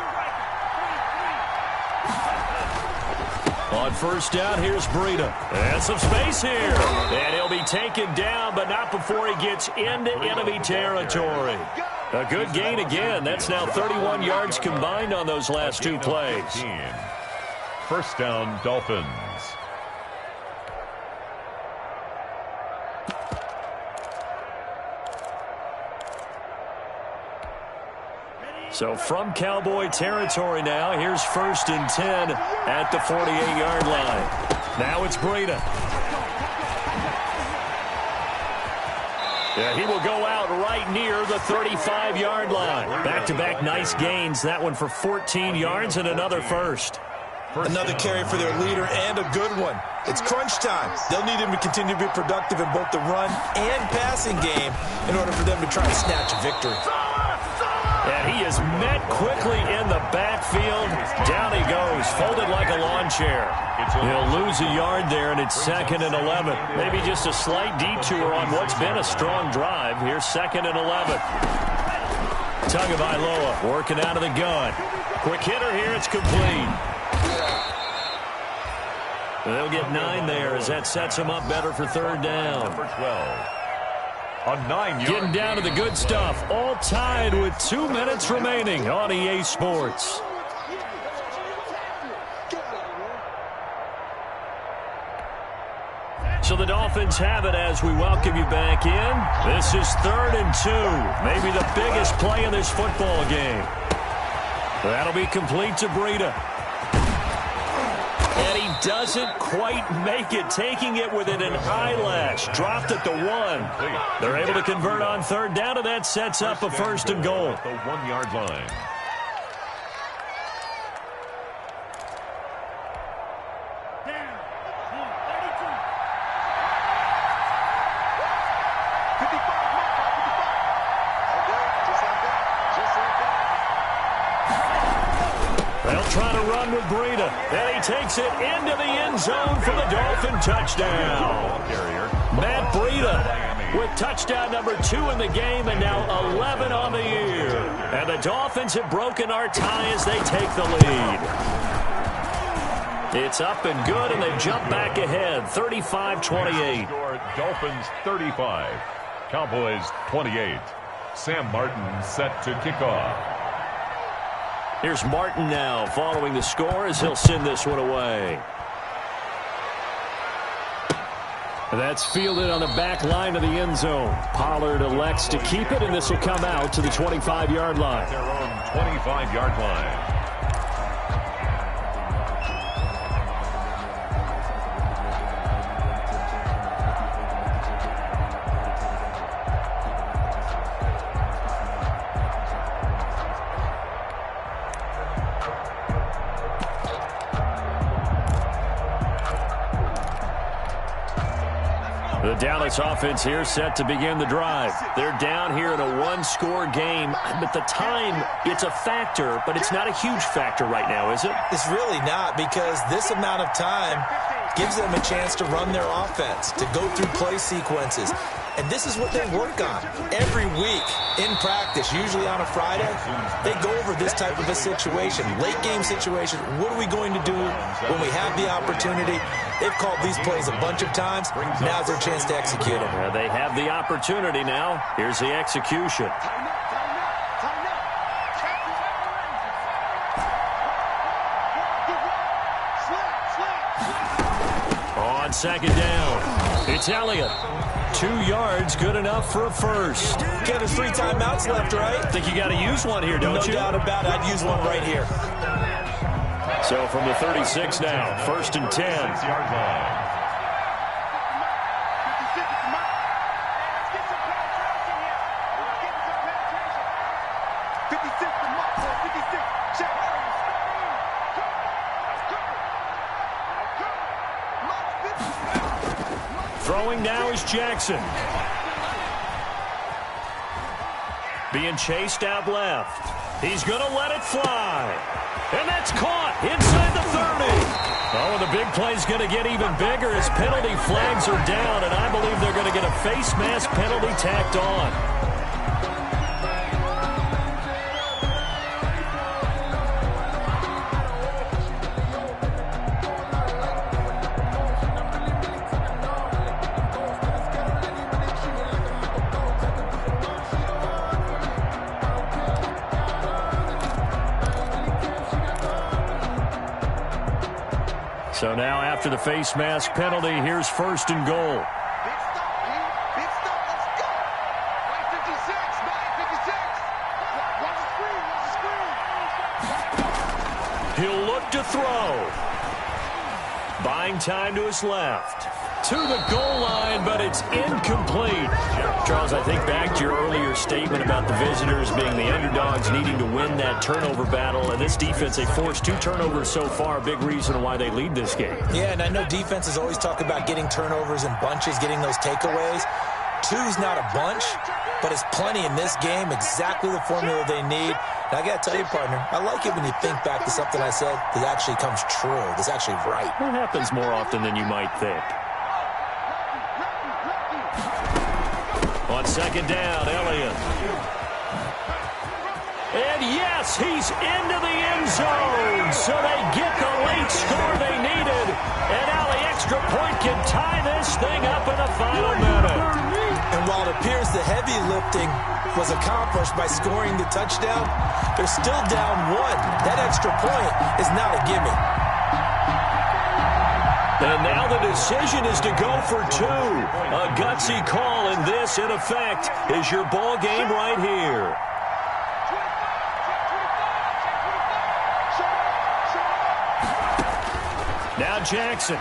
On 1st down, here's Breida. And some space here. And he'll be taken down, but not before he gets into enemy territory. A good gain again. That's now 31 yards combined on those last 2 plays. 1st down, Dolphins. So from Cowboy territory now, here's 1st and 10 at the 48-yard line. Now it's Breida. Yeah, he will go out right near the 35-yard line. Back-to-back nice gains. That one for 14 yards and another first. Another carry for their leader and a good one. It's crunch time. They'll need him to continue to be productive in both the run and passing game in order for them to try and snatch a victory. And he is met quickly in the backfield. Down he goes, folded like a lawn chair. He'll lose a yard there, and it's 2nd and 11. Maybe just a slight detour on what's been a strong drive. Here's 2nd and 11. Tagovailoa working out of the gun. Quick hitter here, it's complete. They'll get 9 there as that sets him up better for 3rd down. Number 12. A 9-yard. Getting down to the good stuff. All tied with 2 minutes remaining on EA Sports. So the Dolphins have it as we welcome you back in. This is 3rd and 2. Maybe the biggest play in this football game. That'll be complete to Breida. And he doesn't quite make it, taking it within an eyelash. Dropped at the 1. They're able to convert on 3rd down, and that sets up a 1st and goal. At the 1-yard line. Trying to run with Breida, and he takes it into the end zone for the Dolphin touchdown. Matt Breida with touchdown number 2 in the game, and now 11 on the year. And the Dolphins have broken our tie as they take the lead. It's up and good, and they jump back ahead, 35-28. Dolphins 35, Cowboys 28. Sam Martin set to kick off. Here's Martin now following the score as he'll send this one away. That's fielded on the back line of the end zone. Pollard elects to keep it, and this will come out to the 25-yard line. Their own 25-yard line. The Dallas offense here set to begin the drive. They're down here in a one-score game, but the time, it's a factor, but it's not a huge factor right now, is it? It's really not, because this amount of time gives them a chance to run their offense, to go through play sequences. And this is what they work on every week in practice, usually on a Friday. They go over this type of a situation, late game situation. What are we going to do when we have the opportunity? They've called these plays a bunch of times. Now's their chance to execute them. Yeah, they have the opportunity now. Here's the execution. On 2nd down, it's Elliott. 2 yards, good enough for a first. Get his 3 timeouts left, right? Think you got to use one here, don't you? No doubt about it. I'd use one right here. So from the 36 now, 1st and 10. Yard line. Throwing now is Jackson. Being chased out left. He's going to let it fly. And that's caught inside the 30. Oh, and the big play's going to get even bigger as penalty flags are down, and I believe they're going to get a face mask penalty tacked on. So now after the face mask penalty, here's 1st and goal. He'll look to throw. Buying time to his left. To the goal line, but it's incomplete. Charles, I think back to your earlier statement about the visitors being the underdogs needing to win that turnover battle. And this defense, they forced 2 turnovers so far. Big reason why they lead this game. Yeah, and I know defenses always talk about getting turnovers in bunches, getting those takeaways. 2's not a bunch, but it's plenty in this game, exactly the formula they need. And I got to tell you, partner, I like it when you think back to something I said that actually comes true, that's actually right. It happens more often than you might think. On second down, Elliott. And yes, he's into the end zone. So they get the late score they needed. And now the extra point can tie this thing up in the final minute. And while it appears the heavy lifting was accomplished by scoring the touchdown, they're still down 1. That extra point is not a gimme. And now the decision is to go for 2. A gutsy call, and this, in effect, is your ball game right here. Now Jackson.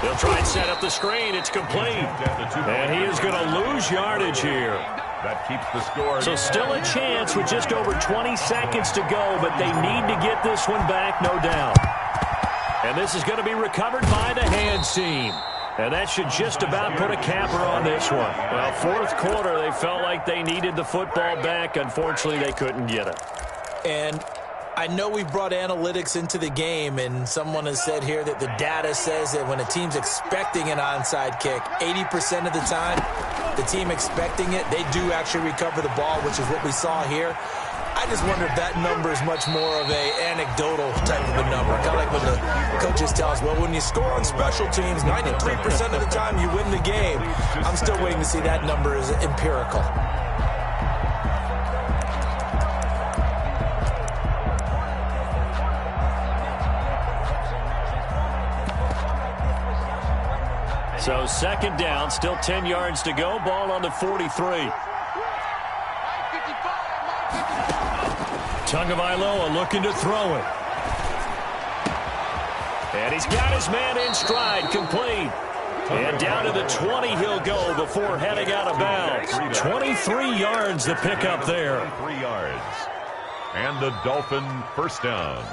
He'll try and set up the screen. It's complete. And he is going to lose yardage here. That keeps the score. So still a chance with just over 20 seconds to go, but they need to get this one back, no doubt. And this is going to be recovered by the hands team. And that should just about put a capper on this one. Well, fourth quarter, they felt like they needed the football back. Unfortunately, they couldn't get it. And I know we brought analytics into the game, and someone has said here that the data says that when a team's expecting an onside kick, 80% of the time, the team expecting it, they do actually recover the ball, which is what we saw here. I just wonder if that number is much more of a anecdotal type of a number. Kind of like when the coaches tell us, well, when you score on special teams, 93% of the time you win the game. I'm still waiting to see that number as empirical. So second down, still 10 yards to go. Ball on the 43. Tagovailoa looking to throw it. And he's got his man in stride, complete. And down to the 20 he'll go before heading out of bounds. 23 yards to pick up there. 3 yards. And the Dolphin first down.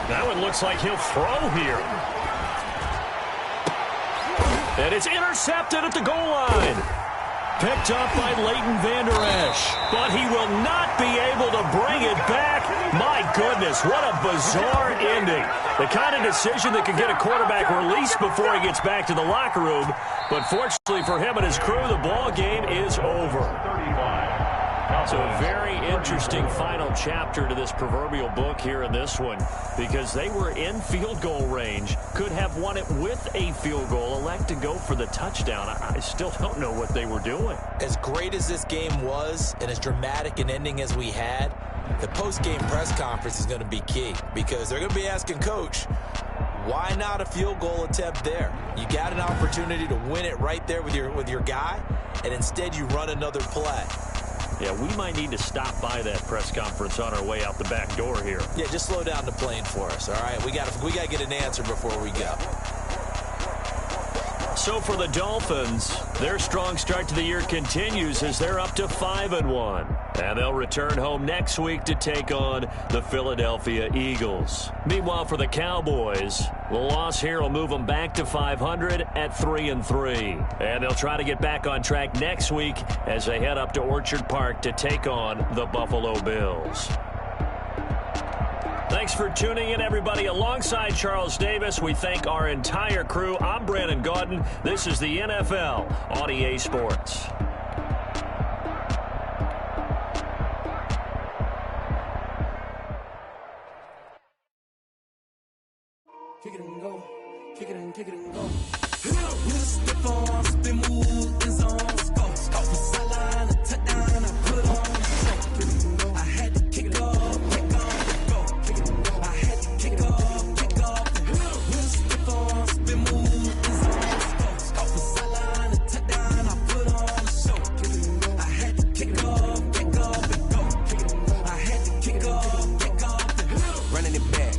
Now it looks like he'll throw here. And it's intercepted at the goal line. Picked up by Leighton Vander Esch. But he will not be able to bring it back. My goodness, what a bizarre ending. The kind of decision that could get a quarterback released before he gets back to the locker room. But fortunately for him and his crew, the ball game is over. So a very interesting final chapter to this proverbial book here in this one, because they were in field goal range, could have won it with a field goal, elect to go for the touchdown. I still don't know what they were doing. As great as this game was and as dramatic an ending as we had, the post-game press conference is going to be key, because they're going to be asking Coach, why not a field goal attempt there? You got an opportunity to win it right there with your guy, and instead you run another play. Yeah, we might need to stop by that press conference on our way out the back door here. Yeah, just slow down the plane for us, all right? We got to get an answer before we go. So for the Dolphins, their strong start to the year continues as they're up to 5-1. And they'll return home next week to take on the Philadelphia Eagles. Meanwhile, for the Cowboys, the loss here will move them back to 500 at 3-3. And they'll try to get back on track next week as they head up to Orchard Park to take on the Buffalo Bills. Thanks for tuning in, everybody. Alongside Charles Davis, we thank our entire crew. I'm Brandon Gaudin. This is the NFL on EA Sports. Kick it and go. Kick it and kick it and go.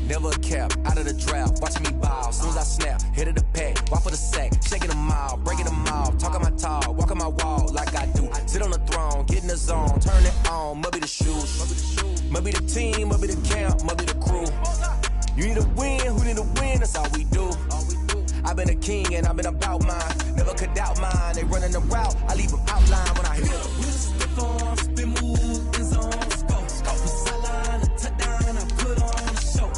never a cap, out of the draft, watching me ball. Soon as I snap, hit of the pack, walk for the sack, shaking them all, breaking them all, talking my talk, walking my wall like I do. Sit on the throne, get in the zone, turn it on, must be the shoes, must be the team, must be the camp, must be the crew. You need a win, who need a win, that's all we do. I've been a king and I've been about mine, never could doubt mine. They running the route, I leave them outline when I hit them. We just spit on, spin move, in zone, scope for sideline, a touchdown, I put on the show.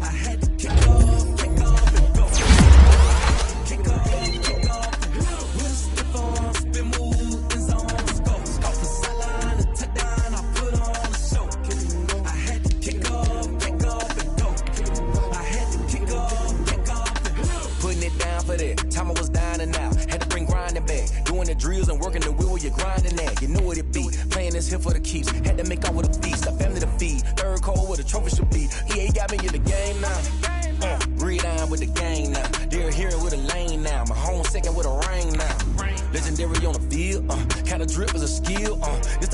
I had to kick off and go. Kick off and go. We just spit on, spin move, in zone, scope for sideline, a touchdown, I put on the show. I had to kick off and go. I had to kick off and go. Putting it down for that. Time I was down and out. Had to bring grinding back. Doing the drills and working the wheel where you're grinding at. You know what it be. Playing this here for the keeps. Had to make off with a feast. A family to feed. Third cold where the trophy should be. EA got me in the game now. Breathe down with the game now. They're here with a lane now. My home second with a ring now. Legendary on the field. Kinda drip is a skill. This